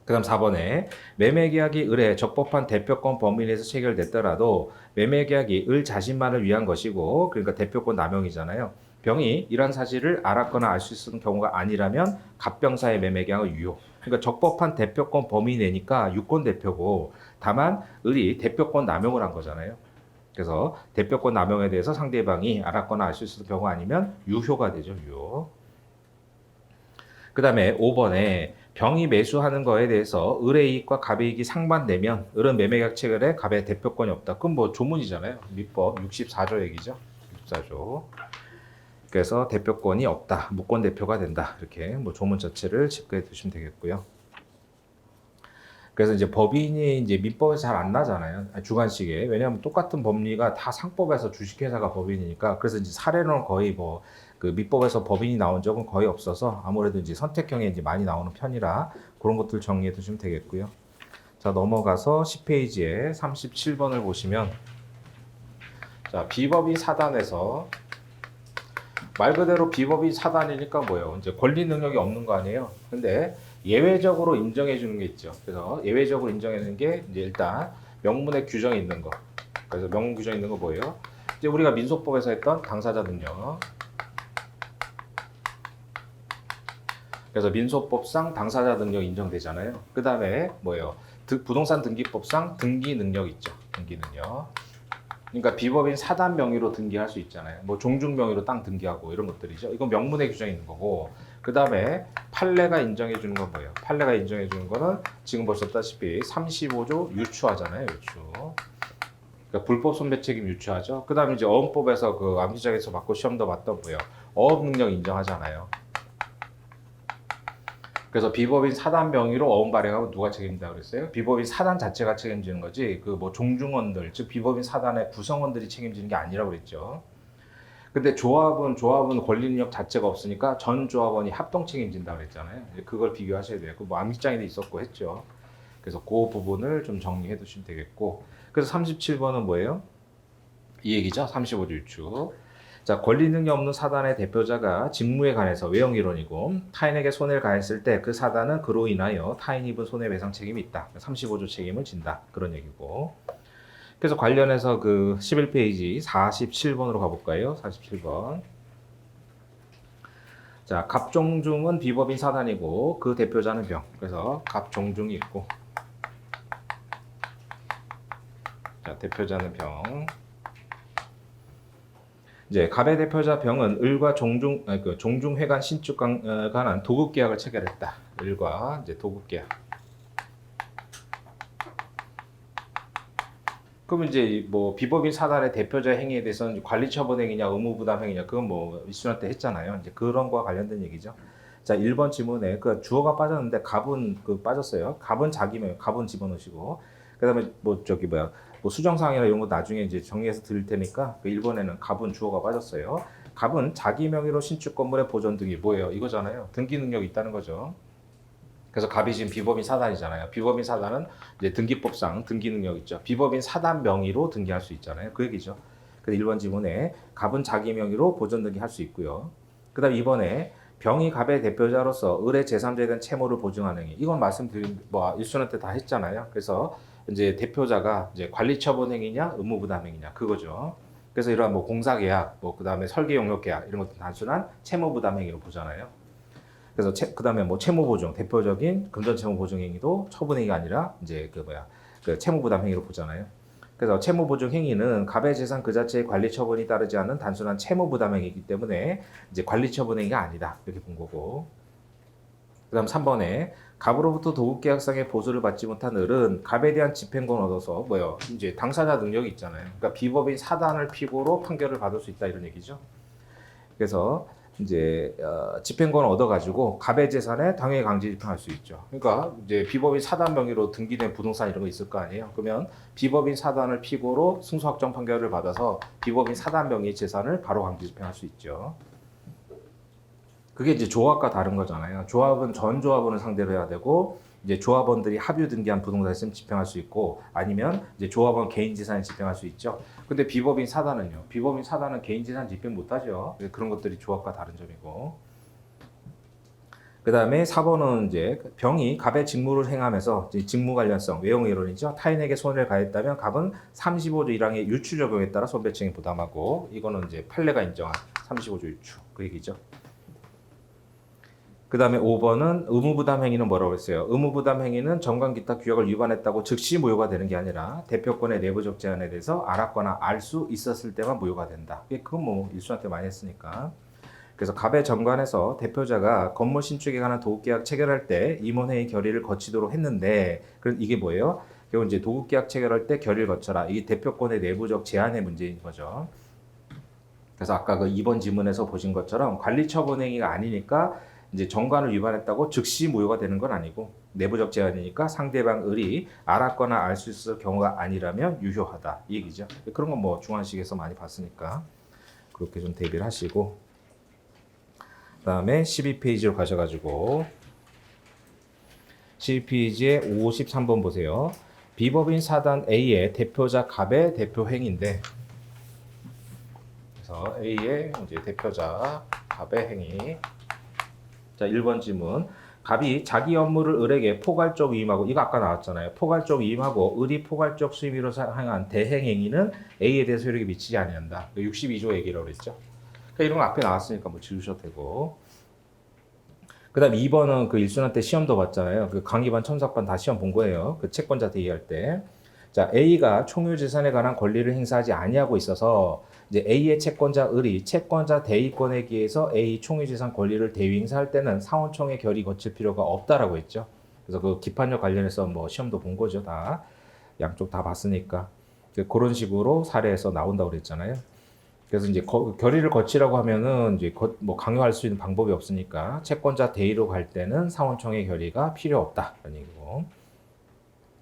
그 다음 4번에 매매계약이 을의 적법한 대표권 범위 내에서 체결됐더라도 매매계약이 을 자신만을 위한 것이고 그러니까 대표권 남용이잖아요. 병이 이러한 사실을 알았거나 알 수 있는 경우가 아니라면 갑병사의 매매계약은 유효. 그러니까 적법한 대표권 범위 내니까 유권 대표고 다만 을이 대표권 남용을 한 거잖아요. 그래서 대표권 남용에 대해서 상대방이 알았거나 알 수 있을 경우 아니면 유효가 되죠. 유효. 그 다음에 5번에 병이 매수하는 거에 대해서 을의 이익과 갑의 이익이 상반되면 을은 매매계약 체결에 갑의 대표권이 없다. 그럼 뭐 조문이잖아요. 민법 64조 얘기죠. 64조. 그래서 대표권이 없다. 무권 대표가 된다. 이렇게 뭐 조문 자체를 체크해 두시면 되겠고요. 그래서 이제 법인이 이제 민법에서 잘 안 나잖아요. 주관식에. 왜냐하면 똑같은 법리가 다 상법에서 주식회사가 법인이니까. 그래서 이제 사례로는 거의 뭐 그 민법에서 법인이 나온 적은 거의 없어서 아무래도 이제 선택형에 이제 많이 나오는 편이라 그런 것들 정리해 두시면 되겠고요. 자, 넘어가서 10페이지에 37번을 보시면 자, 비법인 사단에서 말 그대로 비법인 사단이니까 뭐예요? 이제 권리 능력이 없는 거 아니에요? 근데 예외적으로 인정해 주는 게 있죠. 그래서 예외적으로 인정해 주는 게 이제 일단 명문의 규정이 있는 거. 그래서 명문 규정이 있는 거 뭐예요? 이제 우리가 민소법에서 했던 당사자 능력. 그래서 민소법상 당사자 능력 인정되잖아요. 그 다음에 뭐예요? 부동산 등기법상 등기 능력 있죠. 등기 능력. 그러니까 비법인 사단 명의로 등기할 수 있잖아요. 뭐 종중 명의로 땅 등기하고 이런 것들이죠. 이건 명문의 규정이 있는 거고. 그 다음에 판례가 인정해 주는 건 뭐예요? 판례가 인정해 주는 거는 지금 보셨다시피 35조 유추하잖아요. 유추. 그러니까 불법 손배 책임 유추하죠. 그 다음에 이제 어음법에서 그 암기장에서 받고 시험도 봤던 뭐예요? 어업 능력 인정하잖아요. 그래서 비법인 사단 명의로 어음 발행하면 누가 책임진다고 그랬어요? 비법인 사단 자체가 책임지는 거지 그 뭐 종중원들 즉 비법인 사단의 구성원들이 책임지는 게 아니라고 그랬죠. 근데 조합은 권리 능력 자체가 없으니까 전 조합원이 합동 책임진다고 그랬잖아요. 그걸 비교하셔야 돼요. 그 뭐 암기장에도 있었고 했죠. 그래서 그 부분을 좀 정리해 두시면 되겠고. 그래서 37번은 뭐예요? 이 얘기죠. 35조 유추. 자, 권리 능력 없는 사단의 대표자가 직무에 관해서 외형 이론이고 타인에게 손해를 가했을 때 그 사단은 그로 인하여 타인이 입은 손해배상 책임이 있다. 35조 책임을 진다. 그런 얘기고. 그래서 관련해서 그 11페이지 47번으로 가볼까요? 47번. 자, 갑종중은 비법인 사단이고 그 대표자는 병. 그래서 갑종중이 있고 자, 대표자는 병. 이제 갑의 대표자 병은 을과 종중회관 신축 관한 도급 계약을 체결했다. 을과 이제 도급 계약. 그럼 이제 뭐 비법인 사단의 대표자 행위에 대해서는 관리 처분 행위냐, 의무 부담 행위냐, 그건 뭐 이슈나 때 했잖아요. 이제 그런 거와 관련된 얘기죠. 자, 1번 지문에 그 주어가 빠졌는데 갑은 그 빠졌어요. 갑은 자기명, 갑은 집어넣으시고. 그다음에 뭐 저기 뭐야. 뭐 수정사항이나 이런 거 나중에 이제 정리해서 드릴 테니까 그 1번에는 갑은 주어가 빠졌어요. 갑은 자기 명의로 신축 건물의 보존 등이 뭐예요? 이거잖아요. 등기 능력이 있다는 거죠. 그래서 갑이 지금 비법인 사단이잖아요. 비법인 사단은 이제 등기법상 등기 능력 있죠. 비법인 사단 명의로 등기할 수 있잖아요. 그 얘기죠. 그래서 1번 지문에 갑은 자기 명의로 보존 등기할 수 있고요. 그다음 2번에 병이 갑의 대표자로서 을의 제3자에 대한 채무를 보증하는 행위. 이건 말씀드린 뭐 일순환 때 다 했잖아요. 그래서 이제 대표자가 이제 관리 처분 행위냐, 의무 부담 행위냐 그거죠. 그래서 이러한 뭐 공사 계약, 뭐 그다음에 설계 용역 계약 이런 것도 단순한 채무 부담 행위로 보잖아요. 그래서 그다음에 뭐 채무 보증, 대표적인 금전 채무 보증 행위도 처분 행위가 아니라 이제 그 채무 부담 행위로 보잖아요. 그래서 채무 보증 행위는 갑의 재산 그 자체의 관리 처분이 따르지 않는 단순한 채무 부담 행위이기 때문에 이제 관리 처분 행위가 아니다 이렇게 본 거고. 그다음 3번에 갑으로부터 도급계약상의 보수를 받지 못한 을은 갑에 대한 집행권을 얻어서 뭐요? 이제 당사자 능력이 있잖아요. 그러니까 비법인 사단을 피고로 판결을 받을 수 있다 이런 얘기죠. 그래서 이제 집행권을 얻어가지고 갑의 재산에 당해 강제 집행할 수 있죠. 그러니까 이제 비법인 사단 명의로 등기된 부동산 이런 거 있을 거 아니에요. 그러면 비법인 사단을 피고로 승소확정 판결을 받아서 비법인 사단 명의 재산을 바로 강제 집행할 수 있죠. 그게 이제 조합과 다른 거잖아요. 조합은 전 조합원을 상대로 해야 되고 이제 조합원들이 합유 등기한 부동산에 있으면 집행할 수 있고 아니면 이제 조합원 개인 재산에 집행할 수 있죠. 근데 비법인 사단은요. 비법인 사단은 개인 재산 집행 못 하죠. 그런 것들이 조합과 다른 점이고. 그다음에 4번은 이제 병이 갑의 직무를 행하면서 직무 관련성 외형 이론이죠. 타인에게 손해를 가했다면 갑은 35조 1항의 유추 적용에 따라 손배책임 부담하고 이거는 이제 판례가 인정한 35조 유추 그 얘기죠. 그 다음에 5번은 의무부담 행위는 뭐라고 했어요? 의무부담 행위는 정관 기타 규약을 위반했다고 즉시 무효가 되는 게 아니라 대표권의 내부적 제한에 대해서 알았거나 알 수 있었을 때만 무효가 된다. 그건 뭐 일순한테 많이 했으니까. 그래서 갑의 정관에서 대표자가 건물 신축에 관한 도급계약 체결할 때 임원회의 결의를 거치도록 했는데, 그럼 이게 뭐예요? 결국 이제 도급계약 체결할 때 결의를 거쳐라. 이게 대표권의 내부적 제한의 문제인 거죠. 그래서 아까 그 2번 지문에서 보신 것처럼 관리처분 행위가 아니니까 이제 정관을 위반했다고 즉시 무효가 되는 건 아니고 내부적 제한이니까 상대방 을이 알았거나 알 수 있을 경우가 아니라면 유효하다 이 얘기죠. 그런 건 뭐 중간식에서 많이 봤으니까 그렇게 좀 대비를 하시고, 그다음에 12페이지로 가셔가지고 12페이지에 53번 보세요. 비법인 사단 A의 대표자 갑의 대표 행위인데, 그래서 A의 이제 대표자 갑의 행위. 자, 1번 지문. 갑이 자기 업무를 을에게 포괄적 위임하고, 이거 아까 나왔잖아요. 포괄적 위임하고 을이 포괄적 수임으로 행한 대행행위는 A에 대해서 효력이 미치지 아니한다. 62조 얘기라고 그랬죠. 그러니까 이런 거 앞에 나왔으니까 뭐 지우셔도 되고. 그 다음 2번은 그 일순환 때 시험도 봤잖아요. 그 강의반, 첨삭반 다 시험 본 거예요. 그 채권자 대의할 때. 자, A가 총유 재산에 관한 권리를 행사하지 아니하고 있어서 이제 A의 채권자 을이 채권자 대의권에 기해서 A 총유 재산 권리를 대위 행사할 때는 상원총회 결의 거칠 필요가 없다라고 했죠. 그래서 그 기판력 관련해서 뭐 시험도 본 거죠. 다 양쪽 다 봤으니까 그런 식으로 사례에서 나온다고 그랬잖아요. 그래서 이제 결의를 거치라고 하면은 이제 뭐 강요할 수 있는 방법이 없으니까 채권자 대의로 갈 때는 상원총회 결의가 필요 없다라는 얘기고.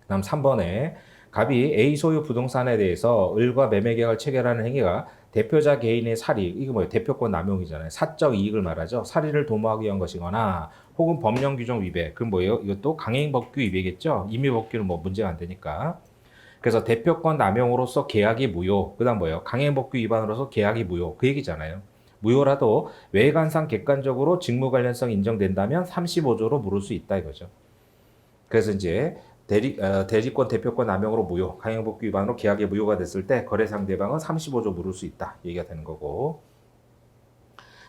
그다음 3번에 갑이 A 소유 부동산에 대해서 을과 매매 계약을 체결하는 행위가 대표자 개인의 사리, 이거 뭐예요? 대표권 남용이잖아요. 사적 이익을 말하죠. 사리를 도모하기 위한 것이거나 혹은 법령 규정 위배. 그럼 뭐예요? 이것도 강행법규 위배겠죠. 임의법규는 뭐 문제가 안 되니까. 그래서 대표권 남용으로서 계약이 무효. 그다음 뭐예요? 강행법규 위반으로서 계약이 무효. 그 얘기잖아요. 무효라도 외관상 객관적으로 직무 관련성이 인정된다면 35조로 물을 수 있다 이거죠. 그래서 이제 대리권 대표권 남용으로 무효, 강행법규 위반으로 계약이 무효가 됐을 때 거래 상대방은 35조 물을 수 있다 얘기가 되는 거고.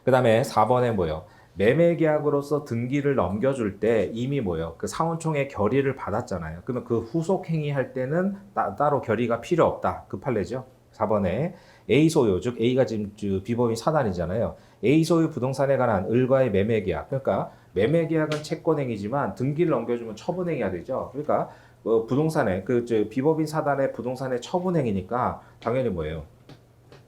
그 다음에 4번에 뭐예요? 매매 계약으로서 등기를 넘겨줄 때 이미 뭐예요? 그 상원총회 결의를 받았잖아요. 그러면 그 후속 행위할 때는 따로 결의가 필요 없다. 그 판례죠. 4번에 A 소유, 즉 A가 지금 비법인 사단이잖아요. A 소유 부동산에 관한 을과의 매매 계약. 그러니까 매매 계약은 채권행위지만 등기를 넘겨주면 처분행위가 되죠. 그러니까 부동산에 비법인 사단의 부동산의 처분행위니까 당연히 뭐예요?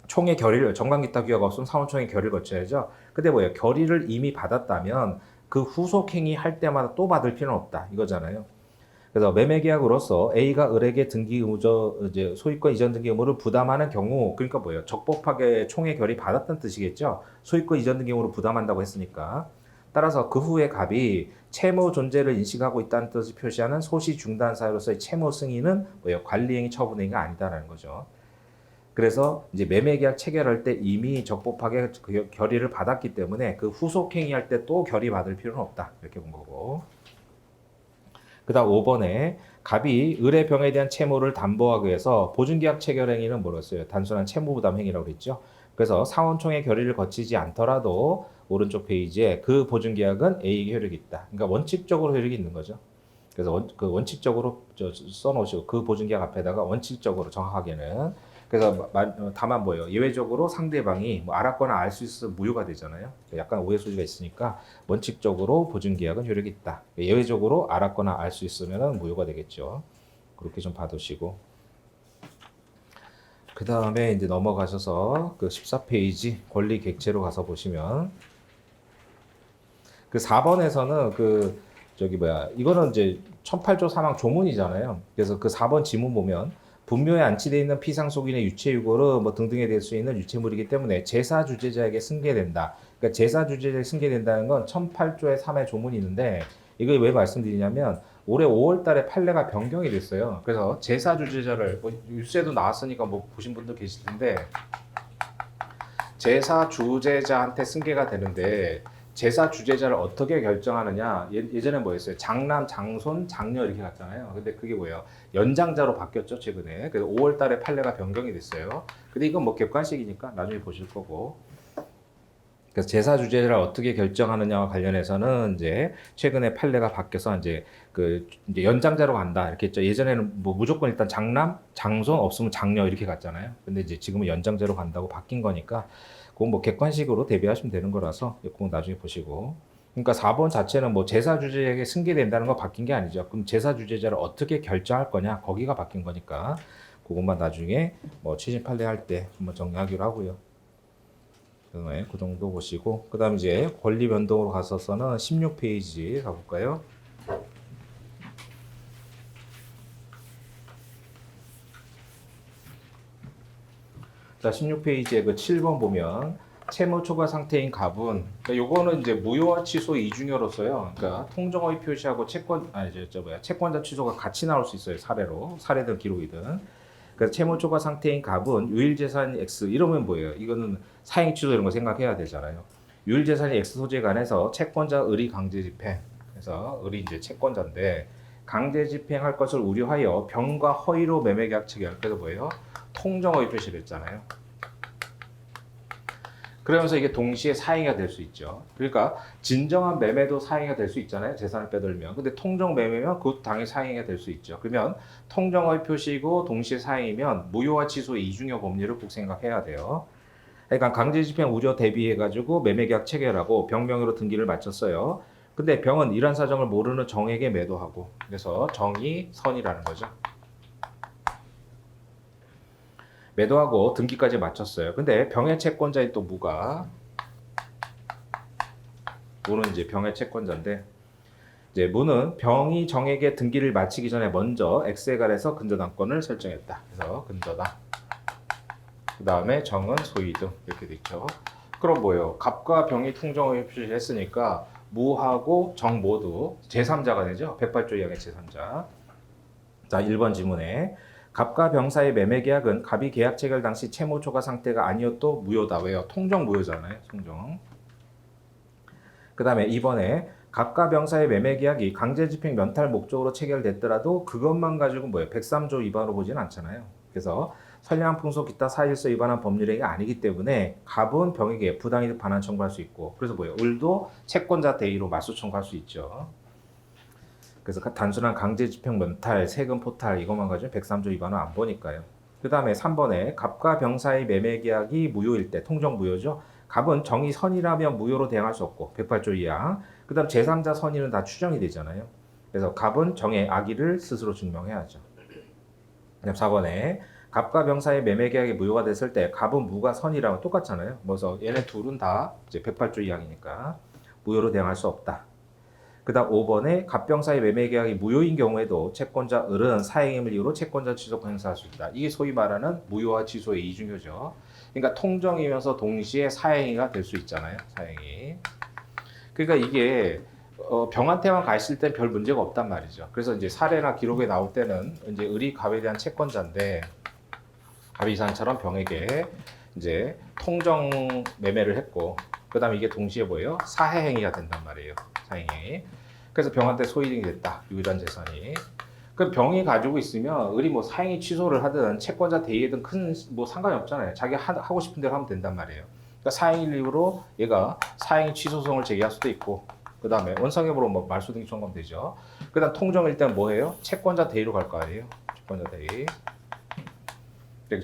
총회 결의를 정관기타 규약 없으면 사원총회 결의를 거쳐야죠. 근데 뭐예요? 결의를 이미 받았다면 그 후속 행위 할 때마다 또 받을 필요는 없다 이거잖아요. 그래서 매매 계약으로서 A가 을에게 등기 의무저 이제 소유권 이전 등기 의무를 부담하는 경우, 그러니까 뭐예요? 적법하게 총회 결의 받았다는 뜻이겠죠. 소유권 이전 등기 의무를 부담한다고 했으니까. 따라서 그 후에 갑이 채무 존재를 인식하고 있다는 뜻을 표시하는 소시 중단 사유로서의 채무 승인은 뭐예요? 관리행위 처분행위가 아니다라는 거죠. 그래서 이제 매매 계약 체결할 때 이미 적법하게 그 결의를 받았기 때문에 그 후속 행위할 때 또 결의 받을 필요는 없다 이렇게 본 거고. 그다음 5번에 갑이 을의 병에 대한 채무를 담보하기 위해서 보증계약 체결 행위는 뭐였어요? 단순한 채무부담 행위라고 그랬죠. 그래서 상원총회 결의를 거치지 않더라도 오른쪽 페이지에 그 보증계약은 A에게 효력이 있다. 그러니까 원칙적으로 효력이 있는 거죠. 그래서 원칙적으로 써놓으시고 그 보증계약 앞에다가 원칙적으로 정확하게는. 그래서 다만 뭐예요? 예외적으로 상대방이 뭐 알았거나 알 수 있어서 무효가 되잖아요. 약간 오해 소지가 있으니까 원칙적으로 보증계약은 효력이 있다. 예외적으로 알았거나 알 수 있으면 무효가 되겠죠. 그렇게 좀 봐두시고. 그 다음에 이제 넘어가셔서 그 14페이지 권리 객체로 가서 보시면 그 4번에서는 이거는 이제 1008조 사망 조문이잖아요. 그래서 그 4번 지문 보면 분묘에 안치되어 있는 피상속인의 유체유고르 뭐 등등에 대해 수 있는 유체물이기 때문에 제사 주재자에게 승계된다. 그러니까 제사 주재자에게 승계된다는 건 1008조의 3의 조문이 있는데 이걸 왜 말씀드리냐면 올해 5월 달에 판례가 변경이 됐어요. 그래서 제사 주재자를 뭐 뉴스에도 나왔으니까 뭐 보신 분도 계실 텐데 제사 주재자한테 승계가 되는데 제사 주재자를 어떻게 결정하느냐. 예전에 뭐였어요? 장남, 장손, 장녀 이렇게 갔잖아요. 근데 그게 뭐예요? 연장자로 바뀌었죠, 최근에. 그래서 5월 달에 판례가 변경이 됐어요. 근데 이건 뭐 객관식이니까 나중에 보실 거고. 그래서 제사 주제를 어떻게 결정하느냐와 관련해서는 이제 최근에 판례가 바뀌어서 이제 그 이제 연장자로 간다 이렇게 했죠. 예전에는 뭐 무조건 일단 장남, 장손 없으면 장녀 이렇게 갔잖아요. 근데 이제 지금은 연장자로 간다고 바뀐 거니까 그건 뭐 객관식으로 대비하시면 되는 거라서 그건 나중에 보시고. 그러니까 4번 자체는 뭐 제사 주제에게 승계된다는 거 바뀐 게 아니죠. 그럼 제사 주제자를 어떻게 결정할 거냐 거기가 바뀐 거니까 그것만 나중에 뭐 취진 판례 할 때 한번 정리하기로 하고요. 그 정도 보시고 그다음 이제 권리 변동으로 갔어서는 16페이지 가볼까요? 자, 16페이지에 그 7번 보면 채무 초과 상태인 갑은 그러니까 요거는 이제 무효와 취소 이중효로서요. 그러니까 통정허위 표시하고 채권 채권자 취소가 같이 나올 수 있어요. 사례든 기록이든. 그래서 채무 초과 상태인 갑은 유일 재산 X 이러면 뭐예요? 이거는 사행 취소 이런 거 생각해야 되잖아요. 유일 재산이 X 소재에 관해서 채권자 의리 강제 집행. 그래서 의리 이제 채권자인데 강제 집행할 것을 우려하여 병과 허위로 매매 계약 체결. 그래서 뭐예요? 통정허위 표시를 했잖아요. 그러면서 이게 동시에 사행위가 될 수 있죠. 그러니까 진정한 매매도 사행위가 될 수 있잖아요. 재산을 빼돌면. 근데 통정 매매면 그것도 당연히 사행위가 될 수 있죠. 그러면 통정허위 표시고 동시에 사행이면 무효와 취소 이중효 법리를 꼭 생각해야 돼요. 그러니까 강제집행 우려 대비해가지고 매매계약 체결하고 병명의로 등기를 마쳤어요. 근데 병은 이런 사정을 모르는 정에게 매도하고 그래서 정이 선이라는 거죠. 매도하고 등기까지 마쳤어요. 근데 병의 채권자인 또 무가 무는 이제 병의 채권자인데 이제 무는 병이 정에게 등기를 마치기 전에 먼저 X에 관해서 근저당권을 설정했다. 그래서 근저당. 그 다음에 정은 소유이등 이렇게 돼 있죠. 그럼 뭐예요? 갑과 병이 통정을 표시했으니까 무하고 정 모두 제3자가 되죠. 108조 2항의 제3자. 자, 1번 지문에 갑과 병 사이 매매 계약은 갑이 계약 체결 당시 채무 초과 상태가 아니어도 무효다. 왜요? 통정 무효잖아요. 통정. 그 다음에 2번에 갑과 병 사이 매매 계약이 강제 집행 면탈 목적으로 체결됐더라도 그것만 가지고 뭐예요? 103조 위반으로 보지는 않잖아요. 그래서 선량 풍속 기타 사실서 위반한 법률행위가 아니기 때문에 갑은 병에게 부당이득 반환 청구할 수 있고 그래서 뭐예요? 을도 채권자 대의로 맞수 청구할 수 있죠. 그래서 단순한 강제 집행 면탈, 세금 포탈 이것만 가지고 103조 위반은 안 보니까요. 그 다음에 3번에 갑과 병 사이 매매 계약이 무효일 때 통정 무효죠. 갑은 정의 선이라면 무효로 대항할 수 없고 108조 이하. 그 다음 제3자 선의는 다 추정이 되잖아요. 그래서 갑은 정의 악의를 스스로 증명해야죠. 그다음 4번에 갑과 병 사이 매매 계약이 무효가 됐을 때 갑은 무가 선이라면 똑같잖아요. 그래서 얘네 둘은 다 이제 108조 이항이니까 무효로 대항할 수 없다. 그 다음 5번에 갑병 사이 매매 계약이 무효인 경우에도 채권자 을은 사행임을 이유로 채권자 취소권 행사할 수 있다. 이게 소위 말하는 무효와 취소의 이중효죠. 그러니까 통정이면서 동시에 사행위가 될 수 있잖아요. 사행위. 그러니까 이게 병한테만 가 있을 땐 별 문제가 없단 말이죠. 그래서 이제 사례나 기록에 나올 때는 이제 을이 갑에 대한 채권자인데 갑이 이상처럼 병에게 이제 통정 매매를 했고 그다음에 이게 동시에 뭐예요? 사해 행위가 된단 말이에요. 사행위. 그래서 병한테 소유증이 됐다. 유일한 재산이. 그 병이 가지고 있으면 을이 뭐 사행위 취소를 하든 채권자 대의든 큰 뭐 상관이 없잖아요. 자기 하고 싶은 대로 하면 된단 말이에요. 그러니까 사행위 이유로 얘가 사행위 취소성을 제기할 수도 있고 그 다음에 원상협으로 뭐 말소 등기 청구하면 되죠. 그 다음 통정일 때는 뭐예요? 채권자 대의로 갈 거 아니에요. 채권자 대의.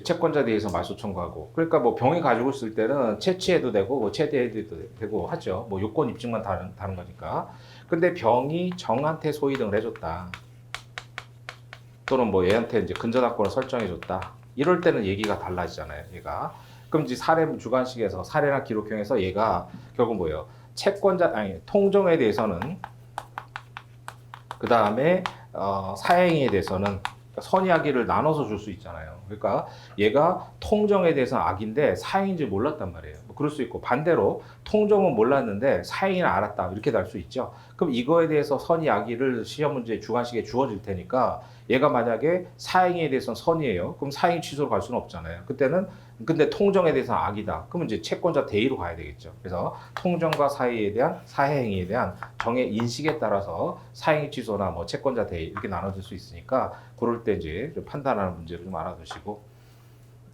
채권자 대의에서 말소 청구하고 그러니까 뭐 병이 가지고 있을 때는 채취해도 되고 뭐 채대해도 되고 하죠. 뭐 요건 입증만 다른 거니까. 근데 병이 정한테 소유등을 해줬다. 또는 뭐 얘한테 이제 근저당권을 설정해줬다. 이럴 때는 얘기가 달라지잖아요. 얘가. 그럼 이제 사례 주관식에서 사례나 기록형에서 얘가 결국 뭐예요? 통정에 대해서는 그 다음에 사행에 대해서는 선의악의를 나눠서 줄 수 있잖아요. 그러니까 얘가 통정에 대해서는 악인데 사행인지 몰랐단 말이에요. 뭐 그럴 수 있고 반대로 통정은 몰랐는데 사행이는 알았다. 이렇게 날 수 있죠. 그럼 이거에 대해서 선의악의를 시험 문제 주관식에 주어질 테니까 얘가 만약에 사행에 대해서는 선이에요. 그럼 사행 취소로 갈 수는 없잖아요. 그때는 근데 통정에 대해서는 악이다. 그러면 이제 채권자 대의로 가야 되겠죠. 그래서 통정과 사의에 대한 사행에 대한 정의 인식에 따라서 사행 취소나 뭐 채권자 대의 이렇게 나눠질 수 있으니까 그럴 때 이제 좀 판단하는 문제를 좀 알아두시고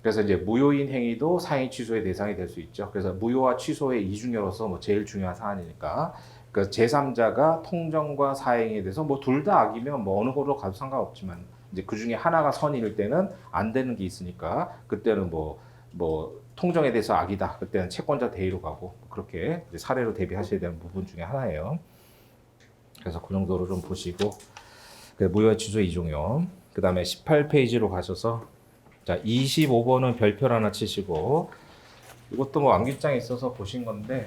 그래서 이제 무효인 행위도 사행 취소의 대상이 될 수 있죠. 그래서 무효와 취소의 이중요로서 뭐 제일 중요한 사안이니까. 그 제3자가 통정과 사행에 대해서 뭐 둘 다 악이면 뭐 어느 거로 가도 상관없지만 이제 그 중에 하나가 선일 때는 안 되는 게 있으니까 그때는 뭐 통정에 대해서 악이다. 그때는 채권자 대의로 가고 그렇게 이제 사례로 대비하셔야 되는 부분 중에 하나예요. 그래서 그 정도로 좀 보시고 무효와 취소 이종용. 그 다음에 18페이지로 가셔서 자 25번은 별표 하나 치시고 이것도 뭐 암기장에 있어서 보신 건데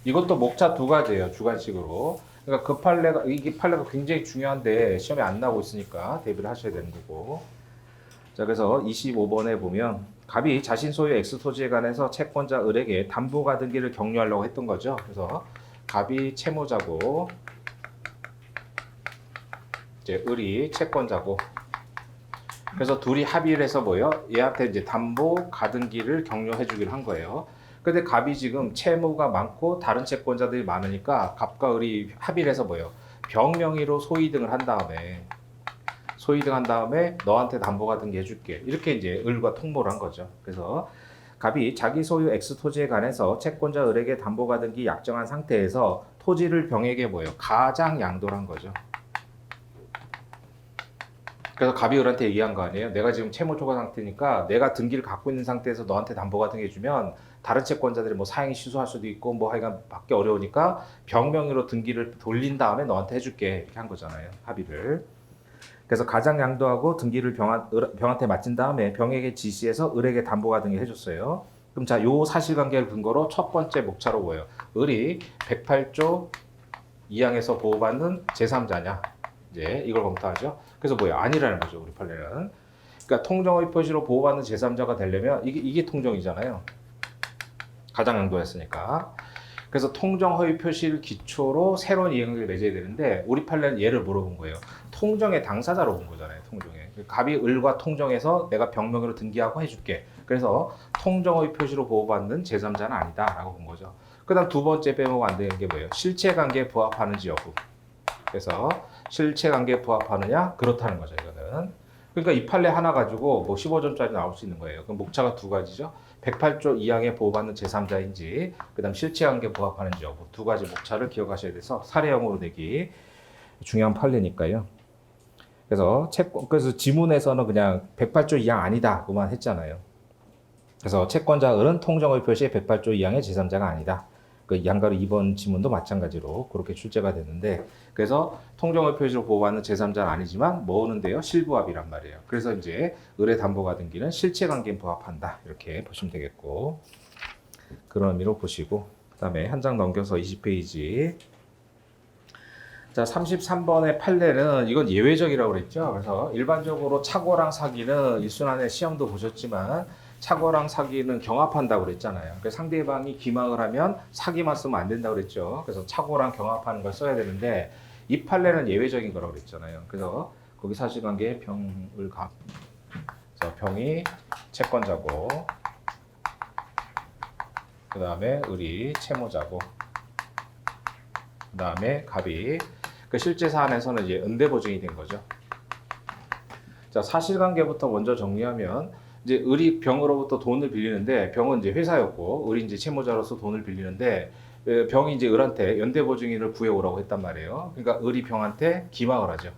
이것도 목차 두 가지예요. 주관식으로. 그러니까 그 판례가 이게 판례가 굉장히 중요한데 시험에 안 나오고 있으니까 대비를 하셔야 되는 거고. 자 그래서 25번에 보면 갑이 자신 소유 X 토지에 관해서 채권자 을에게 담보가 등기를 격려하려고 했던 거죠. 그래서 갑이 채무자고 이제 을이 채권자고. 그래서 둘이 합의를 해서 뭐요? 얘한테 이제 담보 가등기를 격려해 주기로 한 거예요. 근데 갑이 지금 채무가 많고 다른 채권자들이 많으니까 갑과 을이 합의를 해서 뭐요? 병명의로 소이등을 한 다음에 너한테 담보 가등기 해줄게. 이렇게 이제 을과 통보를 한 거죠. 그래서 갑이 자기 소유 X 토지에 관해서 채권자 을에게 담보 가등기 약정한 상태에서 토지를 병에게 뭐요? 가장 양도를 한 거죠. 그래서 갑이 을한테 얘기한 거 아니에요? 내가 지금 채무 초과 상태니까 내가 등기를 갖고 있는 상태에서 너한테 담보 같은 게 주면 다른 채권자들이 뭐 사행이 취소할 수도 있고 뭐 하여간 받기 어려우니까 병명의로 등기를 돌린 다음에 너한테 해줄게 이렇게 한 거잖아요. 합의를. 그래서 가장 양도하고 등기를 병한테 맡긴 다음에 병에게 지시해서 을에게 담보 가등기 해줬어요. 그럼 자, 요 사실관계를 근거로 첫 번째 목차로 뭐예요? 을이 108조 2항에서 보호받는 제3자냐? 이제 이걸 검토하죠. 그래서 뭐예요? 아니라는 거죠. 우리 판례는. 그러니까 통정의 표시로 보호받는 제3자가 되려면 이게 통정이잖아요. 가장 양도했으니까. 그래서 통정 허위 표시를 기초로 새로운 이행을 맺어야 되는데 우리 판례는 얘를 물어본 거예요. 통정의 당사자로 본 거잖아요. 통정에. 갑이 을과 통정해서 내가 병명으로 등기하고 해줄게. 그래서 통정 허위 표시로 보호받는 제3자는 아니다라고 본 거죠. 그다음 두 번째 빼먹으면 안 되는 게 뭐예요? 실체관계에 부합하는지 여부. 그래서 실체관계에 부합하느냐? 그렇다는 거죠. 이거는. 그러니까 이 판례 하나 가지고 뭐 15점짜리 나올 수 있는 거예요. 그럼 목차가 두 가지죠. 108조 2항에 보호받는 제3자인지 그 다음 실체관계에 부합하는지 여부 두 가지 목차를 기억하셔야 돼서 사례형으로 내기 중요한 판례니까요. 그래서 지문에서는 그냥 108조 2항 아니다 그만 했잖아요. 그래서 채권자 을은 통정의 표시에 108조 2항의 제3자가 아니다. 그 양가로 2번 지문도 마찬가지로 그렇게 출제가 됐는데 그래서 통정의 표시로 보호받는 제3자는 아니지만 뭐는데요? 실부합이란 말이에요. 그래서 이제 을의 담보가 등기는 실체관계에 부합한다 이렇게 보시면 되겠고 그런 의미로 보시고 그 다음에 한 장 넘겨서 20페이지 자 33번의 판례는 이건 예외적이라고 그랬죠. 그래서 일반적으로 착오랑 사기는 일순환의 시험도 보셨지만 착오랑 사기는 경합한다고 그랬잖아요. 그래서 상대방이 기망을 하면 사기만 쓰면 안 된다고 그랬죠. 그래서 착오랑 경합하는 걸 써야 되는데 이 판례는 예외적인 거라고 그랬잖아요. 그래서 거기 사실관계에 병을 갑. 그래서 병이 채권자고 그 다음에 을이 채무자고 그 다음에 갑이 그 실제 사안에서는 이제 응대보증이 된 거죠. 자 사실관계부터 먼저 정리하면 이제 을이 병으로부터 돈을 빌리는데 병은 이제 회사였고 을이 이제 채무자로서 돈을 빌리는데 병이 이제 을한테 연대보증인을 구해오라고 했단 말이에요. 그러니까 을이 병한테 기망을 하죠.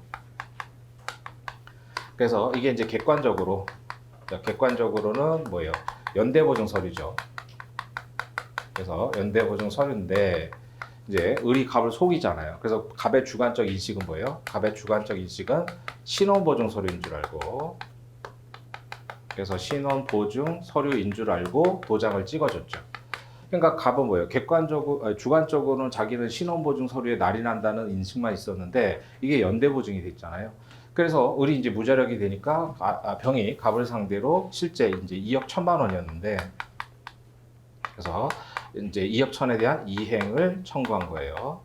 그래서 이게 이제 객관적으로는 뭐예요? 연대보증 서류죠. 그래서 연대보증 서류인데 이제 을이 갑을 속이잖아요. 그래서 갑의 주관적 인식은 뭐예요? 갑의 주관적 인식은 신원보증 서류인 줄 알고 그래서 신원보증 서류인 줄 알고 도장을 찍어줬죠. 그러니까 갑은 뭐예요? 주관적으로는 자기는 신원보증 서류에 날이 난다는 인식만 있었는데 이게 연대보증이 됐잖아요. 그래서 을이 이제 무자력이 되니까 병이 갑을 상대로 실제 이제 2억 1천만 원이었는데 그래서 이제 2억 1천에 대한 이행을 청구한 거예요.